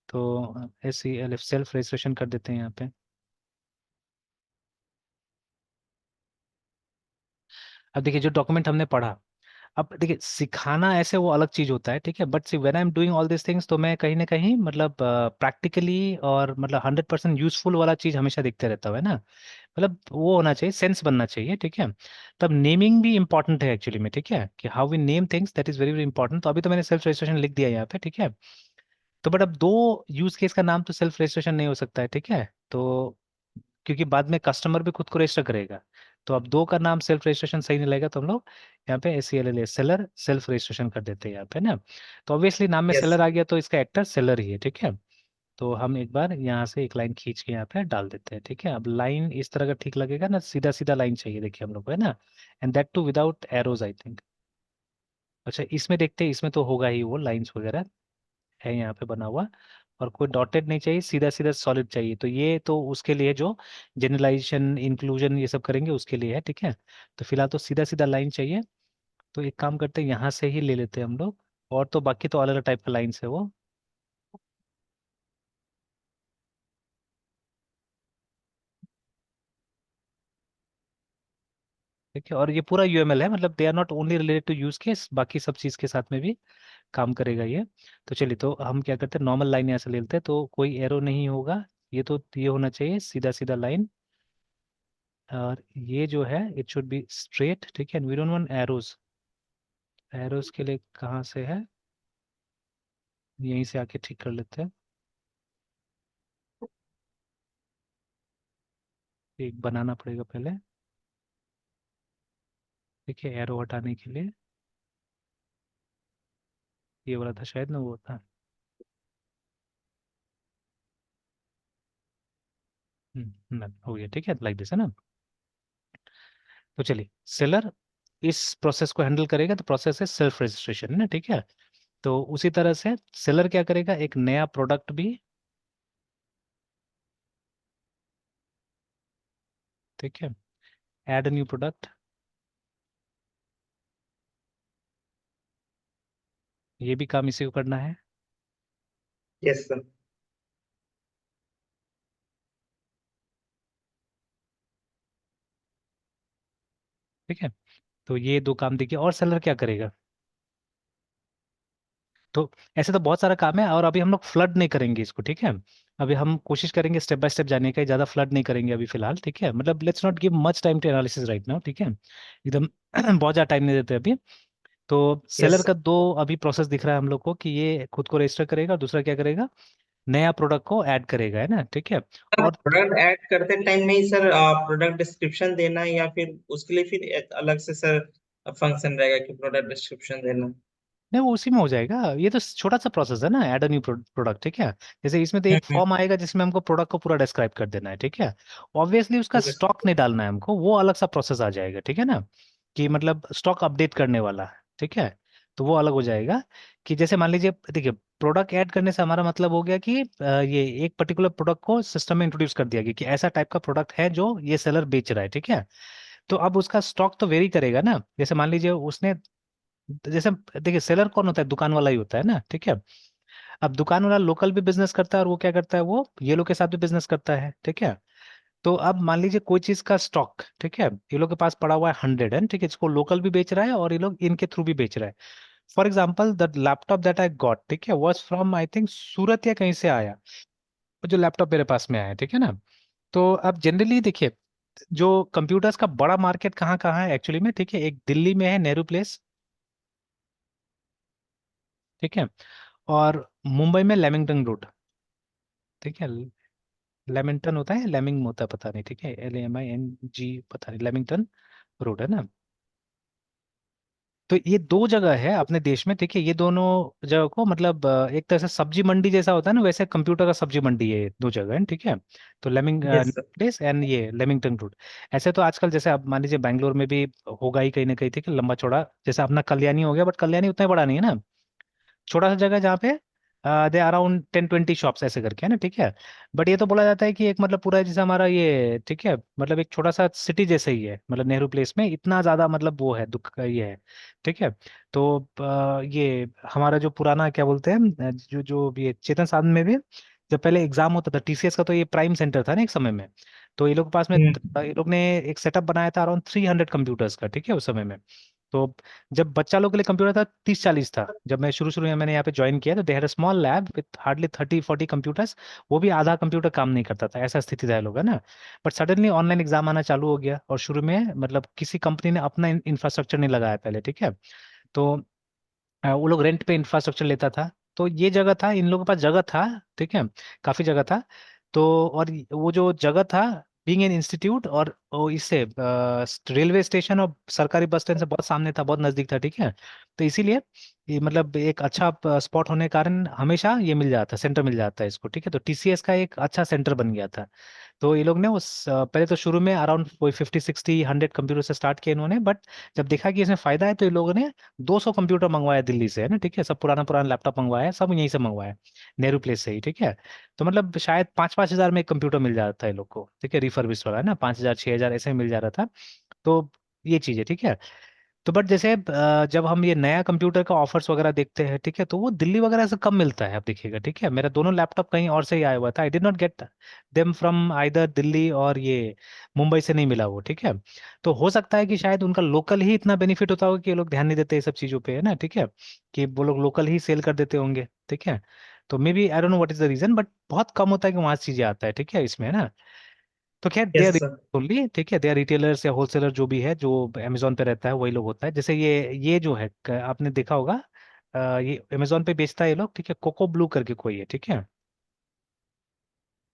तो SELF सेल्फ रजिस्ट्रेशन कर देते हैं यहाँ पे। अब देखिए जो डॉक्यूमेंट हमने पढ़ा, अब देखिए सिखाना ऐसे वो अलग चीज होता है, ठीक है। But see when I am doing all this things, तो मैं कहीं ना कहीं मतलब प्रैक्टिकली और मतलब 100% यूजफुल वाला चीज हमेशा देखते रहता हूँ, है ना। मतलब वो होना चाहिए, सेंस बनना चाहिए, ठीक है। तब नेमिंग भी इंपॉर्टेंट है एक्चुअली में, ठीक है, कि how we name things, that is very very important. तो अभी तो मैंने सेल्फ रजिस्ट्रेशन लिख दिया यहाँ पे, ठीक है। तो बट अब दो यूज केस का नाम तो सेल्फ रजिस्ट्रेशन नहीं हो सकता है, ठीक है। तो क्योंकि बाद में कस्टमर भी खुद को रजिस्टर करेगा, तो अब दो का नाम सेल्फ रजिस्ट्रेशन सही नहीं लगेगा, तो हम लोग यहाँ पे SELLA सेलर सेल्फ रजिस्ट्रेशन कर देते हैं यहाँ पे ना। तो ऑब्वियसली नाम में यस। सेलर आ गया, तो इसका एक्टर सेलर ही है, ठीक है। तो हम एक बार यहाँ से एक लाइन खींच के यहाँ पे डाल देते हैं, ठीक है। अब लाइन इस तरह का ठीक लगेगा ना, सीधा सीधा लाइन चाहिए देखिए हम लोग को, है ना। And that too without arrows I think. अच्छा इसमें देखते हैं, इसमें तो होगा ही वो लाइंस वगैरह है यहाँ पे बना हुआ, और कोई डॉटेड नहीं चाहिए, सीधा सीधा सॉलिड चाहिए। तो ये तो उसके लिए जो जनरलाइजेशन इंक्लूजन ये सब करेंगे उसके लिए है, ठीक है। तो फिलहाल तो सीधा सीधा लाइन चाहिए। तो एक काम करते हैं, यहाँ से ही ले लेते हैं हम लोग, और तो बाकी तो अलग अलग टाइप का लाइन्स है वो, ठीक है। और ये पूरा UML है, मतलब they are not only related to use case, बाकी सब चीज़ के साथ में भी काम करेगा ये। तो चलिए तो हम क्या करते हैं, नॉर्मल लाइन यहाँ से ले लेते हैं, तो कोई एरो नहीं होगा, ये तो ये होना चाहिए सीधा सीधा लाइन। और ये जो है इट शुड बी स्ट्रेट, ठीक है। We don't want arrows, arrows के लिए कहाँ से है, यहीं से आके ठीक कर लेते हैं। एक बनाना पड़ेगा पहले, ठीक है, एरो हटाने के लिए। ये वाला था शायद ना, वो था। ना हो गया, ठीक है, लाइक दिस है ना। तो चलिए सेलर इस प्रोसेस को हैंडल करेगा, तो प्रोसेस है सेल्फ रजिस्ट्रेशन, है ना, ठीक है। तो उसी तरह से सेलर क्या करेगा, एक नया प्रोडक्ट भी, ठीक है, ऐड न्यू प्रोडक्ट, ये भी काम इसी को करना है, यस सर। ठीक है। तो ये दो काम देखिए, और सेलर क्या करेगा, तो ऐसे तो बहुत सारा काम है, और अभी हम लोग फ्लड नहीं करेंगे इसको, ठीक है। अभी हम कोशिश करेंगे स्टेप बाय स्टेप जाने का, ज्यादा फ्लड नहीं करेंगे अभी फिलहाल, ठीक है। मतलब let's not give much time to analysis right now, ठीक है, एकदम बहुत ज्यादा टाइम नहीं देते अभी। तो यस सेलर का दो अभी प्रोसेस दिख रहा है हम लोग को, कि ये खुद को रजिस्टर करेगा और दूसरा क्या करेगा, नया प्रोडक्ट को ऐड करेगा, है ना, ठीक है। सर, और प्रोडक्ट ऐड करते टाइम में ही सर प्रोडक्ट डिस्क्रिप्शन देना है, या फिर उसके लिए फिर अलग से सर फंक्शन रहेगा कि प्रोडक्ट डिस्क्रिप्शन देना? नहीं, वो उसी में हो जाएगा। ये तो छोटा सा प्रोसेस है ना, ऐड अ न्यू प्रोडक्ट, ठीक है। जैसे इसमें तो एक हम्म। फॉर्म आएगा जिसमें हमको प्रोडक्ट को पूरा डिस्क्राइब कर देना है, ठीक है। ऑब्वियसली उसका ओके सर। स्टॉक नहीं डालना है हमको, वो अलग सा प्रोसेस आ जाएगा, ठीक है ना, कि मतलब स्टॉक अपडेट करने वाला, ठीक है। तो वो अलग हो जाएगा। कि जैसे मान लीजिए, देखिए, प्रोडक्ट ऐड करने से हमारा मतलब हो गया कि ये एक पर्टिकुलर प्रोडक्ट को सिस्टम में इंट्रोड्यूस कर दिया गया कि ऐसा टाइप का प्रोडक्ट है जो ये सेलर बेच रहा है, ठीक है। तो अब उसका स्टॉक तो वेरी करेगा ना, जैसे मान लीजिए उसने, जैसे, देखिए, सेलर कौन होता है, दुकान वाला ही होता है ना, ठीक है। अब दुकान वाला लोकल भी बिजनेस करता है, और वो क्या करता है, वो ये लोग के साथ भी बिजनेस करता है, ठीक है। तो अब मान लीजिए कोई चीज का स्टॉक, ठीक है, ये लोग के पास पड़ा हुआ है 100 है, ठीक है, इसको लोकल भी बेच रहा है और ये लोग इनके थ्रू भी बेच रहा है। For example, the laptop that I got, ठीक है, वॉज फ्रॉम आई थिंक सूरत या कहीं से आया, जो लैपटॉप मेरे पास में आया, ठीक है ना। तो अब जनरली देखिए, जो कंप्यूटर्स का बड़ा मार्केट कहाँ कहाँ है एक्चुअली में, ठीक है, एक दिल्ली में है, नेहरू प्लेस, ठीक है, और मुंबई में लेमिंगटन रोड, ठीक है। लेमिंगटन होता है, लेमिंग होता है, पता नहीं, ठीक है, LAMING, पता नहीं, लेमिंगटन रोड है ना। तो ये दो जगह है अपने देश में, ठीक है। ये दोनों जगह को मतलब एक तरह से सब्जी मंडी जैसा होता है ना, वैसे कंप्यूटर का सब्जी मंडी है, ये दो जगह है, ठीक है। तो लेमिंग यस सर। प्लेस एंड ये लेमिंगटन रोड। ऐसे तो आजकल जैसे आप मान लीजिए बैंगलोर में भी होगा ही कहीं ना कहीं, ठीक है, लंबा चौड़ा, जैसे अपना कल्याणी हो गया, बट कल्याणी उतना बड़ा नहीं है ना, छोटा सा जगह जहाँ पे दे अराउंड 10-20 शॉप्स ऐसे करके, है ना, ठीक है। बट ये तो बोला जाता है कि एक मतलब पूरा जैसे हमारा ये, ठीक है, मतलब एक छोटा सा सिटी जैसे ही है, मतलब नेहरू प्लेस में इतना ज्यादा मतलब वो है, दुख का ये है, ठीक है। तो ये हमारा जो पुराना क्या बोलते हैं, जो जो ये चेतन साधन में भी जब पहले एग्जाम होता था TCS का, तो ये प्राइम सेंटर था ना एक समय में। तो ये लोग के पास में ये लोग ने एक सेटअप बनाया था अराउंड 300 कंप्यूटर्स का, ठीक है, उस समय में। तो जब बच्चा लोग के लिए कंप्यूटर था 30-40 था, जब मैं शुरू शुरू में मैंने यहाँ पे ज्वाइन किया, तो they had a small lab with hardly 30-40 computers. वो भी आधा कंप्यूटर काम नहीं करता था, ऐसा स्थिति था लोग, है ना। बट सडनली ऑनलाइन एग्जाम आना चालू हो गया, और शुरू में मतलब किसी कंपनी ने अपना इंफ्रास्ट्रक्चर नहीं लगाया पहले, ठीक है। तो वो लोग रेंट पे इंफ्रास्ट्रक्चर लेता था। तो ये जगह था, इन लोगों के पास जगह था, ठीक है, काफी जगह था। तो और वो जो जगह था, बीइंग एन इंस्टीट्यूट, और वो इससे रेलवे स्टेशन और सरकारी बस स्टैंड से बहुत सामने था, बहुत नजदीक था, ठीक है। तो इसीलिए ये मतलब एक अच्छा स्पॉट होने के कारण हमेशा ये मिल जाता, सेंटर मिल जाता है इसको, ठीक है। तो TCS का एक अच्छा सेंटर बन गया था। तो ये लोग ने उस पहले तो शुरू में अराउंड कोई 50-60-100 कंप्यूटर से स्टार्ट किया इन्होंने, बट जब देखा कि इसमें फायदा है, तो ये लोगों ने 200 कंप्यूटर मंगवाया दिल्ली से, है ना, ठीक है, सब पुराना पुराना लैपटॉप मंगवाया है, सब यहीं से मंगवाया है, नेहरू प्लेस से ही, ठीक है। तो मतलब शायद 5-5 हजार में एक कंप्यूटर मिल जाता है लोग को, ठीक है, रिफर्बिश वाला, है ना, 5 हजार 6 हजार ऐसे मिल जा रहा था। तो ये चीज़ है, ठीक है। तो बट जैसे जब हम ये नया कंप्यूटर का ऑफर्स वगैरह देखते हैं, ठीक है, तो वो दिल्ली वगैरह से कम मिलता है, आप देखिएगा, ठीक है। मेरा दोनों लैपटॉप कहीं और से ही आया हुआ था, I did not get them from either Delhi और ये मुंबई से नहीं मिला वो, ठीक है। तो हो सकता है कि शायद उनका लोकल ही इतना बेनिफिट होता होगा कि ये लोग ध्यान नहीं देते ये सब चीज़ों पे, है ना, ठीक है, कि वो लोग लोकल ही सेल कर देते होंगे, ठीक है। तो maybe I don't know what is the reason, but बहुत कम होता है कि वहां से चीजें आता है, ठीक है, इसमें, है ना। तो खैर, दे यस आर सर। ओनली, ठीक है, दे आर रिटेलर्स या होलसेलर जो भी है, जो अमेजोन पे रहता है वही लोग होता है। जैसे ये जो है आपने देखा होगा, ये अमेजोन पे बेचता है ये लोग, ठीक है, कोको ब्लू करके कोई है, ठीक है,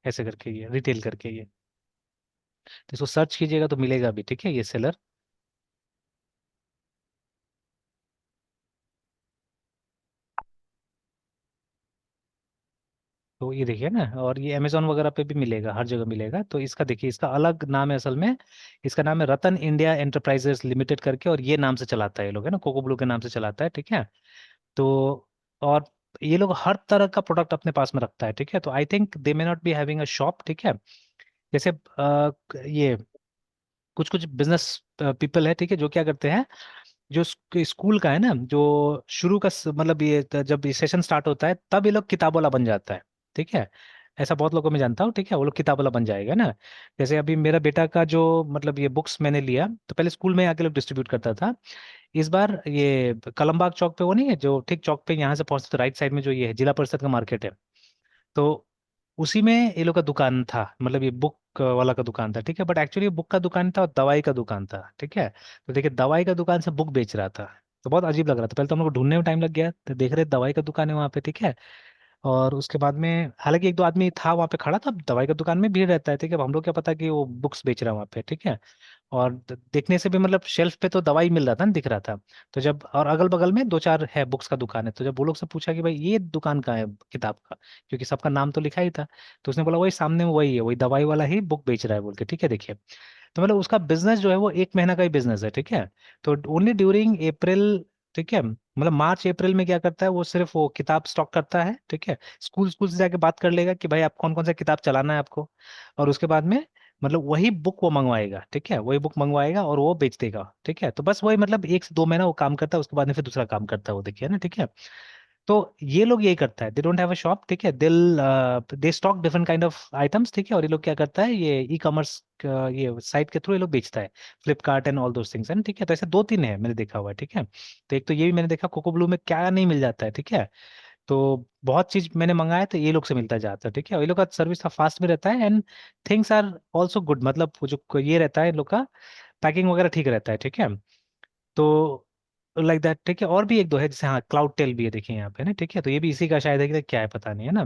ऐसे करके ये रिटेल करके ये, तो इसको सर्च कीजिएगा तो मिलेगा भी, ठीक है, ये सेलर। तो ये देखिए ना, और ये अमेजोन वगैरह पे भी मिलेगा, हर जगह मिलेगा। तो इसका देखिए, इसका अलग नाम है असल में, इसका नाम है रतन इंडिया एंटरप्राइजेस लिमिटेड करके, और ये नाम से चलाता है ये लोग, है ना, कोको ब्लू के नाम से चलाता है, ठीक है। तो और ये लोग हर तरह का प्रोडक्ट अपने पास में रखता है, ठीक है। तो I think they may not be having a shop, ठीक है। जैसे ये कुछ कुछ बिजनेस पीपल है, ठीक है, जो क्या करते हैं, जो स्कूल का है ना, जो शुरू का मतलब ये जब ये सेशन स्टार्ट होता है, तब ये लोग किताब वाला बन जाता है, ठीक है। ऐसा बहुत लोगों में जानता हूँ, ठीक है, वो लोग किताब वाला बन जाएगा ना। जैसे अभी मेरा बेटा का जो मतलब ये बुक्स मैंने लिया, तो पहले स्कूल में आके लोग डिस्ट्रीब्यूट करता था। इस बार ये कलमबाग चौक पे, वो नहीं है जो ठीक चौक पे यहाँ से पहुंचते तो राइट साइड में जो ये है जिला परिषद का मार्केट है, तो उसी में ये लोग का दुकान था, मतलब ये बुक वाला का दुकान था, ठीक है। बट एक्चुअली बुक का दुकान था और दवाई का दुकान था, ठीक है। तो देखिए, दवाई का दुकान से बुक बेच रहा था, तो बहुत अजीब लग रहा था। पहले तो हम लोग को ढूंढने में टाइम लग गया, तो देख रहे दवाई का दुकान है वहाँ पे, ठीक है। और उसके बाद में हालांकि एक दो आदमी था वहाँ पे खड़ा था, दवाई का दुकान में भीड़ रहता है, ठीक है। अब हम लोग क्या पता कि वो बुक्स बेच रहा है वहाँ पे, ठीक है। और देखने से भी मतलब शेल्फ पे तो दवाई मिल रहा था ना, दिख रहा था। तो जब और अगल बगल में दो चार है बुक्स का दुकान है, तो जब वो लोग से पूछा कि भाई ये दुकान कहाँ है किताब का, क्योंकि सबका नाम तो लिखा ही था, तो उसने बोला वही सामने में वही है, वही दवाई वाला ही बुक बेच रहा है बोल के, ठीक है। देखिए, तो मतलब उसका बिजनेस जो है वो 1 महीना का ही बिजनेस है, ठीक है। तो ओनली ड्यूरिंग अप्रैल, ठीक है, मतलब मार्च अप्रैल में क्या करता है वो, सिर्फ वो किताब स्टॉक करता है, ठीक है। स्कूल स्कूल से जाके बात कर लेगा कि भाई आप कौन कौन सा किताब चलाना है आपको, और उसके बाद में मतलब वही बुक वो मंगवाएगा, ठीक है, वही बुक मंगवाएगा और वो बेच देगा, ठीक है। तो बस वही मतलब 1 से 2 महीना वो काम करता है, उसके बाद में फिर दूसरा काम करता है वो, देखिए ना, ठीक है। तो ये लोग यही करता है, they don't have a shop, ठीक है, they stock different kind of items, ठीक है। और ये लोग क्या करता है, ये ई कॉमर्स ये साइट के थ्रू ये लोग बेचता है, Flipkart and all those things है ना, ठीक है। तो ऐसे 2 3 है मैंने देखा हुआ है, ठीक है। तो एक तो ये भी मैंने देखा कोको ब्लू में क्या नहीं मिल जाता है, ठीक है। तो बहुत चीज मैंने मंगाया तो ये लोग से मिलता जाता है, ठीक है। और ये लोग का सर्विस का फास्ट भी रहता है, and things are also good, मतलब वो जो ये रहता है इन लोग का पैकिंग वगैरह ठीक रहता है, ठीक है। तो लाइक दैट, ठीक है। और भी एक दो है, जैसे हाँ क्लाउड टेल भी है, देखिए यहाँ पे ना, ठीक है। तो ये भी इसी का शायद है कि क्या है पता नहीं, है ना।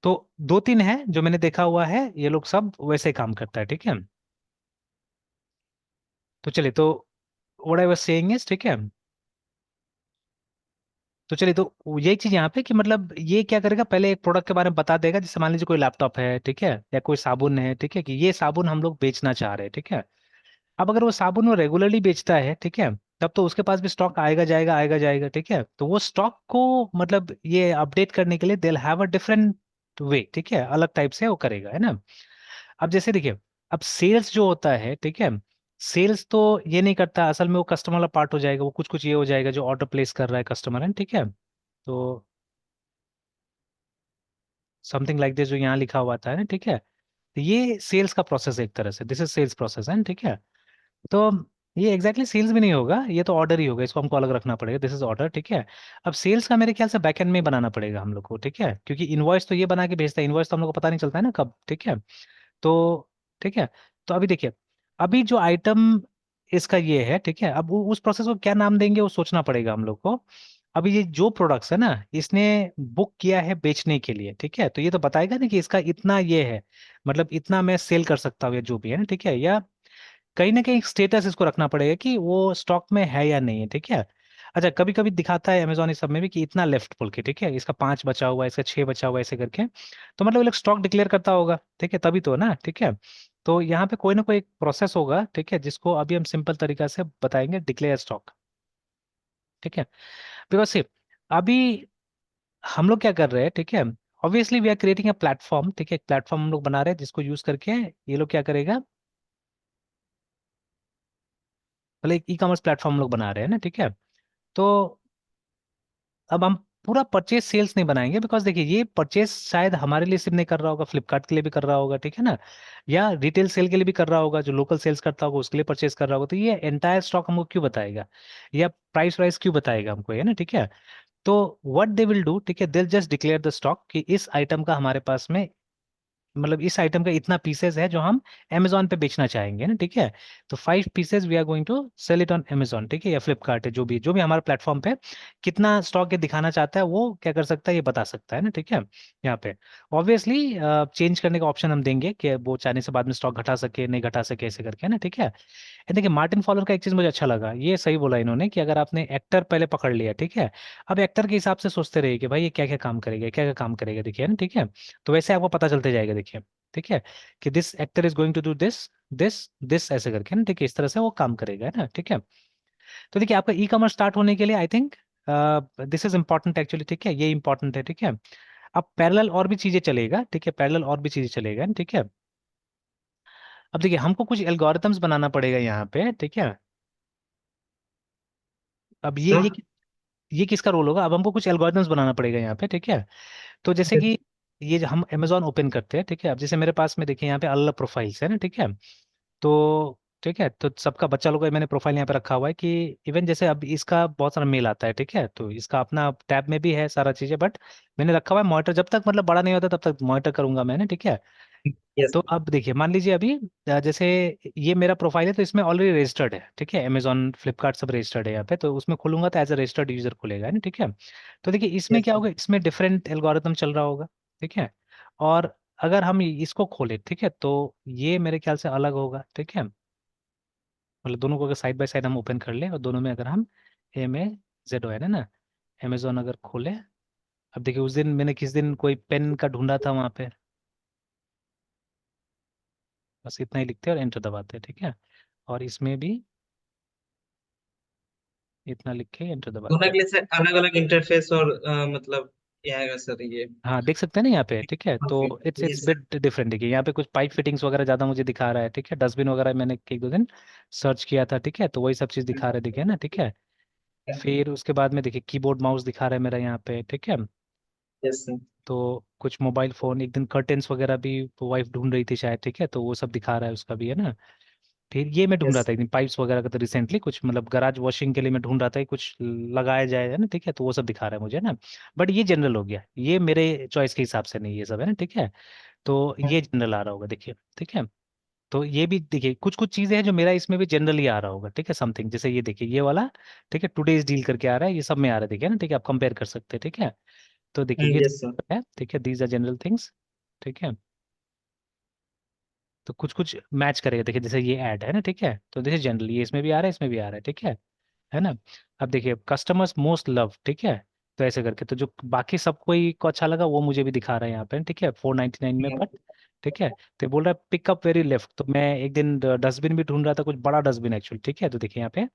तो 2 3 है जो मैंने देखा हुआ है, ये लोग सब वैसे ही काम करता है, ठीक है। तो चलिए, तो what I was saying is, ठीक है। तो चलिए, तो यही चीज यहाँ पे कि मतलब ये क्या करेगा, पहले एक प्रोडक्ट के बारे में बता देगा, जैसे मान लीजिए कोई लैपटॉप है, ठीक है, या कोई साबुन है, ठीक है, कि ये साबुन हम लोग बेचना चाह रहे हैं, ठीक है। अब अगर वो साबुन वो रेगुलरली बेचता है, ठीक है, तब तो उसके पास भी स्टॉक आएगा जाएगा, ठीक है। तो वो स्टॉक को मतलब ये अपडेट करने के लिए they have a different way, ठीक है, अलग टाइप से वो करेगा, है ना। अब जैसे देखिए, अब सेल्स जो होता है, ठीक है, सेल्स तो ये नहीं करता असल में, वो कस्टमर वाला पार्ट हो जाएगा, वो कुछ कुछ ये हो जाएगा जो ऑर्डर प्लेस कर रहा है कस्टमर, है, ठीक है। तो समथिंग लाइक दिस जो यहाँ लिखा हुआ था, है ना, ठीक है। तो ये सेल्स का प्रोसेस है एक तरह से, दिस इज सेल्स प्रोसेस, है ना, ठीक है। तो ये एग्जैक्टली सेल्स भी नहीं होगा, ये तो ऑर्डर ही होगा, इसको हमको अलग रखना पड़ेगा, दिस इज ऑर्डर, ठीक है। अब सेल्स का मेरे ख्याल से बैकएंड में ही बनाना पड़ेगा हम लोग को, ठीक है, क्योंकि इनवॉइस तो ये बना के भेजता है, इनवॉइस तो हम लोग को पता नहीं चलता है ना कब, ठीक है। तो ठीक है। तो अभी देखिए, अभी जो आइटम इसका ये है, ठीक है, अब उस प्रोसेस को क्या नाम देंगे वो सोचना पड़ेगा हम लोग को। अभी ये जो प्रोडक्ट्स है ना, इसने बुक किया है बेचने के लिए, ठीक है, तो ये तो बताएगा ना कि इसका इतना ये है, मतलब इतना मैं सेल कर सकता हूँ या जो भी है ना, ठीक है। या कहीं ना कहीं स्टेटस इसको रखना पड़ेगा कि वो स्टॉक में है या नहीं है, ठीक है। अच्छा, कभी कभी दिखाता है अमेजोन इस सब में भी कि इतना लेफ्ट बोल के, ठीक है, इसका 5 बचा हुआ है, इसका 6 बचा हुआ है, ऐसे करके। तो मतलब वो लोग स्टॉक डिक्लेयर करता होगा, ठीक है, तभी तो ना, ठीक है। तो यहाँ पे कोई ना कोई एक प्रोसेस होगा, ठीक है, जिसको अभी हम सिंपल तरीका से बताएंगे डिक्लेयर स्टॉक, ठीक है। बिकॉज सी, अभी हम लोग क्या कर रहे हैं, ठीक है, obviously we are creating a platform, ठीक है, एक प्लेटफॉर्म हम लोग बना रहे हैं जिसको यूज करके ये लोग क्या करेगा, मतलब एक ई कॉमर्स प्लेटफॉर्म हम लोग बना रहे हैं ना, ठीक है। तो अब हम पूरा परचेज सेल्स नहीं बनाएंगे, बिकॉज देखिए ये परचेज शायद हमारे लिए सिर्फ नहीं कर रहा होगा, फ्लिपकार्ट के लिए भी कर रहा होगा, ठीक है ना, या रिटेल सेल के लिए भी कर रहा होगा, जो लोकल सेल्स करता होगा उसके लिए परचेज कर रहा होगा। तो ये एंटायर स्टॉक हमको क्यों बताएगा, या प्राइस वाइस क्यों बताएगा हमको, है ना, ठीक है। तो व्हाट दे विल डू, ठीक है, they just declare the stock कि इस आइटम का हमारे पास में, मतलब इस आइटम का इतना पीसेस है जो हम Amazon पे बेचना चाहेंगे ना, ठीक है। तो 5 pieces we are going to sell it on Amazon, ठीक है, या फ्लिपकार्ट है, जो भी हमारे प्लेटफॉर्म पे कितना स्टॉक ये दिखाना चाहता है वो क्या कर सकता है, ये बता सकता है ना, ठीक है। यहाँ पे ऑब्वियसली चेंज करने का ऑप्शन हम देंगे कि वो चाहने से बाद में स्टॉक घटा सके नहीं घटा सके, ऐसे करके ना, ठीक है। देखिए, मार्टिन फॉलर का एक चीज मुझे अच्छा लगा, ये सही बोला इन्होंने कि अगर आपने एक्टर पहले पकड़ लिया, ठीक है, अब एक्टर के हिसाब से सोचते रहिए कि भाई ये क्या क्या काम करेगा, क्या क्या काम करेगा, देखिए ना, ठीक है। तो वैसे आपको पता चलते जाएगा, देखिए, ठीक है, कि this actor is going to do this this this, ऐसे करके ना, ठीक है, इस तरह से वो काम करेगा, है ना, ठीक है। तो देखिए, आपका ई कॉमर्स स्टार्ट होने के लिए I think this is important actually, ठीक है, ये इंपॉर्टेंट है, ठीक है। अब पैरेलल और भी चीजें चलेगा, ठीक है, पैरेलल और भी चीजें चलेगा, ठीक है। अब देखिए, हमको कुछ एल्गोरिथम्स बनाना पड़ेगा यहाँ पे, ठीक है। अब ये किसका रोल होगा, अब हमको कुछ एल्गोरिथम्स बनाना पड़ेगा यहाँ पे, ठीक है। तो जैसे कि ये जो हम अमेजोन ओपन करते हैं, ठीक है, अब जैसे मेरे पास में देखिए यहाँ पे अलग प्रोफाइल्स है ना, ठीक है। तो ठीक है, तो सबका बच्चा लोग का मैंने प्रोफाइल यहाँ पे रखा हुआ है कि इवन जैसे अब इसका बहुत सारा मेल आता है, ठीक है, तो इसका अपना टैब में भी है सारा चीजें, बट मैंने रखा हुआ है मॉनिटर, जब तक मतलब बड़ा नहीं होता तब तक मॉनिटर करूंगा मैंने, ठीक है। यस तो अब देखिए, मान लीजिए अभी जैसे ये मेरा प्रोफाइल है, तो इसमें ऑलरेडी रजिस्टर्ड है, ठीक है, अमेजॉन फ्लिपकार्ट सब रजिस्टर्ड है यहाँ पे, तो उसमें खोलूंगा तो एज अ रजिस्टर्ड यूजर खुलेगा, है ना, ठीक है। तो देखिए इसमें यस क्या होगा, इसमें डिफरेंट एल्गोरिथम चल रहा होगा, ठीक है। और अगर हम इसको खोले, ठीक है, तो ये मेरे ख्याल से अलग होगा, ठीक है। मतलब दोनों को अगर साइड बाय साइड हम ओपन कर ले, और दोनों में अगर हम AMAZON है ना, अमेजोन अगर खोले, अब देखिए उस दिन मैंने किस दिन कोई पेन का ढूंढा था वहां पे, बस इतना ही लिखते हैं और एंटर दबाते हैं, ठीक है। और इसमें भी इतना लिख के एंटर दबाते दोनों हैं। के लिए सर अलग अलग इंटरफेस और मतलब ये आएगा सर ये। हाँ देख सकते हैं ना यहाँ पे, ठीक है, तो it's it's yes sir. Bit different. देखिए यहाँ पे कुछ पाइप फिटिंग्स वगैरह ज्यादा मुझे दिखा रहा है, ठीक है, डस्टबिन वगैरह मैंने एक दो दिन सर्च किया था, ठीक है, तो वही सब चीज दिखा रहा है, देखिए ना, ठीक है। फिर उसके बाद में देखिए कीबोर्ड माउस दिखा रहा है मेरा यहाँ पे, ठीक है। Yes sir. तो कुछ मोबाइल फोन, एक दिन कर्टेन्स वगैरह भी वाइफ ढूंढ रही थी शायद, ठीक है, तो वो सब दिखा रहा है उसका भी, है ना। फिर ये मैं ढूंढ रहा यस था एक दिन पाइप्स वगैरह का, तो रिसेंटली कुछ मतलब गराज वॉशिंग के लिए मैं ढूंढ रहा था कि कुछ लगाया जाए, है ना, ठीक है, तो वो सब दिखा रहा है मुझे ना। बट ये जनरल हो गया, ये मेरे चॉइस के हिसाब से नहीं, ये सब है ना, ठीक है। तो ये जनरल आ रहा होगा, देखिए, ठीक है। तो ये भी देखिए कुछ कुछ चीजें हैं जो मेरा इसमें भी जनरली आ रहा होगा, ठीक है, समथिंग, जैसे ये देखिए ये वाला, ठीक है, टुडेज डील करके आ रहा है, ये सब में आ रहा है, देखिए ना, ठीक है, आप कंपेयर कर सकते हैं, ठीक है। तो देखिए ये यस सर। है, ठीक है, दीज आर जनरल थिंग्स, ठीक है। तो कुछ कुछ मैच करेगा, देखिए जैसे ये ऐड है ना, ठीक है, तो देखिए जनरली ये इसमें भी आ रहा है, इसमें भी आ रहा है, ठीक है ना। अब देखिए कस्टमर्स मोस्ट लव, ठीक है, तो ऐसे करके, तो जो बाकी सबको ही को अच्छा लगा वो मुझे भी दिखा रहा है यहाँ पे, ठीक है, 499 में, बट ठीक है। तो ये बोल रहा है पिकअप वेरी लेफ्ट, तो मैं एक दिन डस्टबिन भी ढूंढ रहा था, कुछ बड़ा डस्टबिन एक्चुअली, ठीक है, तो देखिए यहाँ पे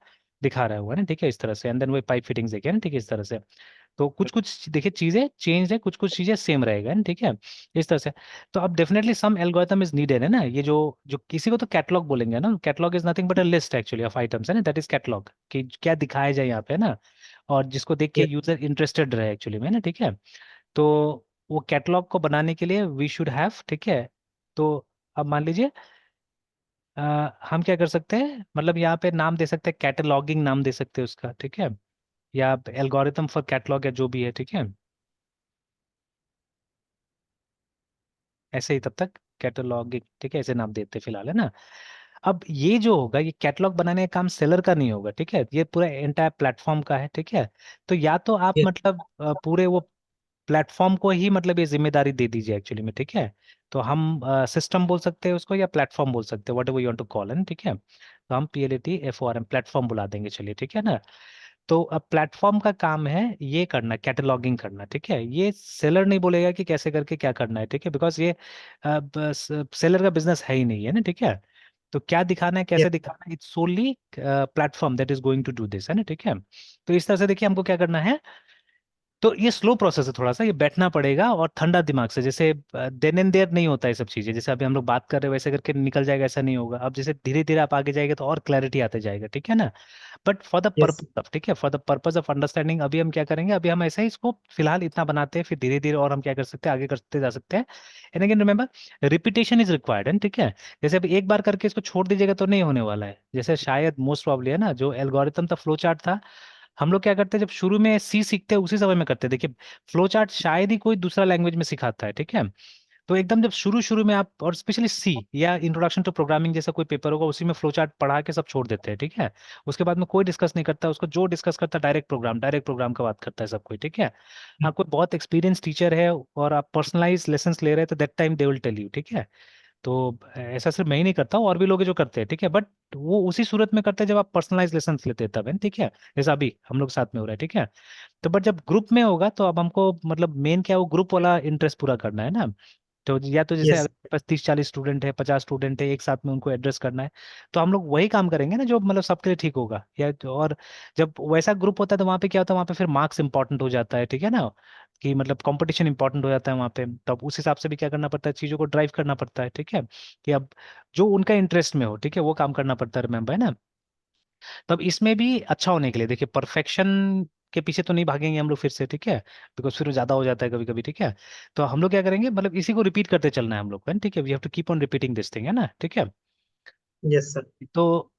दिखा रहा है हुआ ना, ठीक है, इस तरह से, एंड देन वो पाइप फिटिंग्स देखिए ना, ठीक है, इस तरह से। तो कुछ कुछ देखिए चीजें चेंज है, कुछ कुछ चीजें सेम रहेगा ना, ठीक है, इस तरह से। तो अब definitely some algorithm is needed, है ना, ये जो जो किसी को तो कैटलॉग बोलेंगे ना, catalogue is nothing but a list actually of items, है ना, दैट इज कैटलॉग, कि क्या दिखाया जाए यहाँ पे, है ना, और जिसको देख के यस यूजर इंटरेस्टेड रहे एक्चुअली में, है ना, ठीक है। तो वो कैटलॉग को बनाने के लिए वी शुड हैव, ठीक है। तो अब मान लीजिए हम क्या कर सकते हैं, मतलब यहाँ पे नाम दे सकते हैं, कैटलॉगिंग नाम दे सकते हैं उसका, ठीक है, या एल्गोरिथम फॉर कैटलॉग, या जो भी है, ठीक है, ऐसे ही तब तक कैटलॉगिंग, ठीक है, ऐसे नाम देते हैं फिलहाल, है ना। अब ये जो होगा, ये कैटलॉग बनाने का काम सेलर का नहीं होगा, ठीक है, ये पूरा एंटायर प्लेटफॉर्म का है, ठीक है। तो या तो आप यस मतलब पूरे वो प्लेटफॉर्म को ही मतलब ये जिम्मेदारी दे दीजिए एक्चुअली में, ठीक है। तो हम सिस्टम बोल सकते हैं उसको, या प्लेटफॉर्म बोल सकते हैं, whatever you want to call, है, ठीक है। तो हम PLATFORM प्लेटफॉर्म बुला देंगे, चलिए, ठीक है ना। तो अब प्लेटफॉर्म का काम है ये करना, कैटलॉगिंग करना, ठीक है, ये सेलर नहीं बोलेगा कि कैसे करके क्या करना है, ठीक है, बिकॉज ये सेलर का बिजनेस है ही नहीं, है ना, ठीक है। तो क्या दिखाना है, कैसे यस दिखाना है, it's solely platform that is going to do this, है ना, ठीक है। तो इस तरह से देखिए हमको क्या करना है, तो ये स्लो प्रोसेस है थोड़ा सा, ये बैठना पड़ेगा और ठंडा दिमाग से, जैसे देन एंड देयर नहीं होता है सब चीजें, जैसे अभी हम लोग बात कर रहे हैं वैसे करके निकल जाएगा, ऐसा नहीं होगा। अब जैसे धीरे धीरे आप आगे जाएंगे तो और क्लैरिटी आते जाएगा, ठीक है ना। But for the yes purpose of, ठीक है, for the purpose of understanding, अभी हम क्या करेंगे, अभी हम ऐसे ही इसको फिलहाल इतना बनाते हैं, फिर धीरे धीरे और हम क्या कर सकते हैं, आगे करते जा सकते हैं। And again remember, repetition is required, है, ठीक है। जैसे अभी एक बार करके इसको छोड़ दीजिएगा तो नहीं होने वाला है, जैसे शायद मोस्ट प्रॉब्ली, है ना, जो एल्गोरिथम था, फ्लो चार्ट था, हम लोग क्या करते हैं जब शुरू में सी सीखते हैं उसी समय में करते हैं, देखिए फ्लो चार्ट शायद ही कोई दूसरा लैंग्वेज में सिखाता है, ठीक है। तो एकदम जब शुरू शुरू में आप, और स्पेशली सी या इंट्रोडक्शन टू प्रोग्रामिंग जैसा कोई पेपर होगा, उसी में फ्लो चार्ट पढ़ा के सब छोड़ देते हैं, ठीक है। उसके बाद में कोई डिस्कस नहीं करता, उसको जो डिस्कस करता है डायरेक्ट प्रोग्राम का बात करता है सब कोई, ठीक है। हाँ, कोई बहुत एक्सपीरियंस टीचर है और आप पर्सनलाइज लेसन्स ले रहे हैं, तो that time they will tell you, ठीक है। तो ऐसा सिर्फ मैं ही नहीं करता हूँ, और भी लोग हैं जो करते हैं, ठीक है, बट वो उसी सूरत में करते हैं जब आप पर्सनलाइज लेसन्स लेते हैं तब, है, ठीक है। जैसा अभी हम लोग साथ में हो रहा है, ठीक है। तो बट जब ग्रुप में होगा तो अब हमको मतलब मेन क्या है, वो ग्रुप वाला इंटरेस्ट पूरा करना है ना। तो या तो जैसे यस अगर 30-40 स्टूडेंट है, 50 स्टूडेंट है, एक साथ में उनको एड्रेस करना है, तो हम लोग वही काम करेंगे ना जो मतलब सबके लिए ठीक होगा, और जब वैसा ग्रुप होता है तो वहाँ पे क्या होता है, वहाँ पे फिर मार्क्स इंपॉर्टेंट हो जाता है, ठीक है ना, कि मतलब कंपटीशन इंपॉर्टेंट हो जाता है वहाँ पे, तो अब उस हिसाब से भी क्या करना पड़ता है, चीज़ों को ड्राइव करना पड़ता है, ठीक है, कि अब जो उनका इंटरेस्ट में हो, ठीक है, वो काम करना पड़ता है, रिमेम्बर, है ना। तब इसमें भी अच्छा होने के लिए देखिए, परफेक्शन के पीछे तो नहीं भागेंगे हम लोग फिर से, ठीक है, बिकॉज फिर वो ज्यादा हो जाता है कभी कभी, ठीक है। तो हम लोग क्या करेंगे, मतलब इसी को रिपीट करते चलना है हम लोग को, है ना? ठीक है, we have to keep on repeating this thing, है ना, ठीक है। Yes sir. तो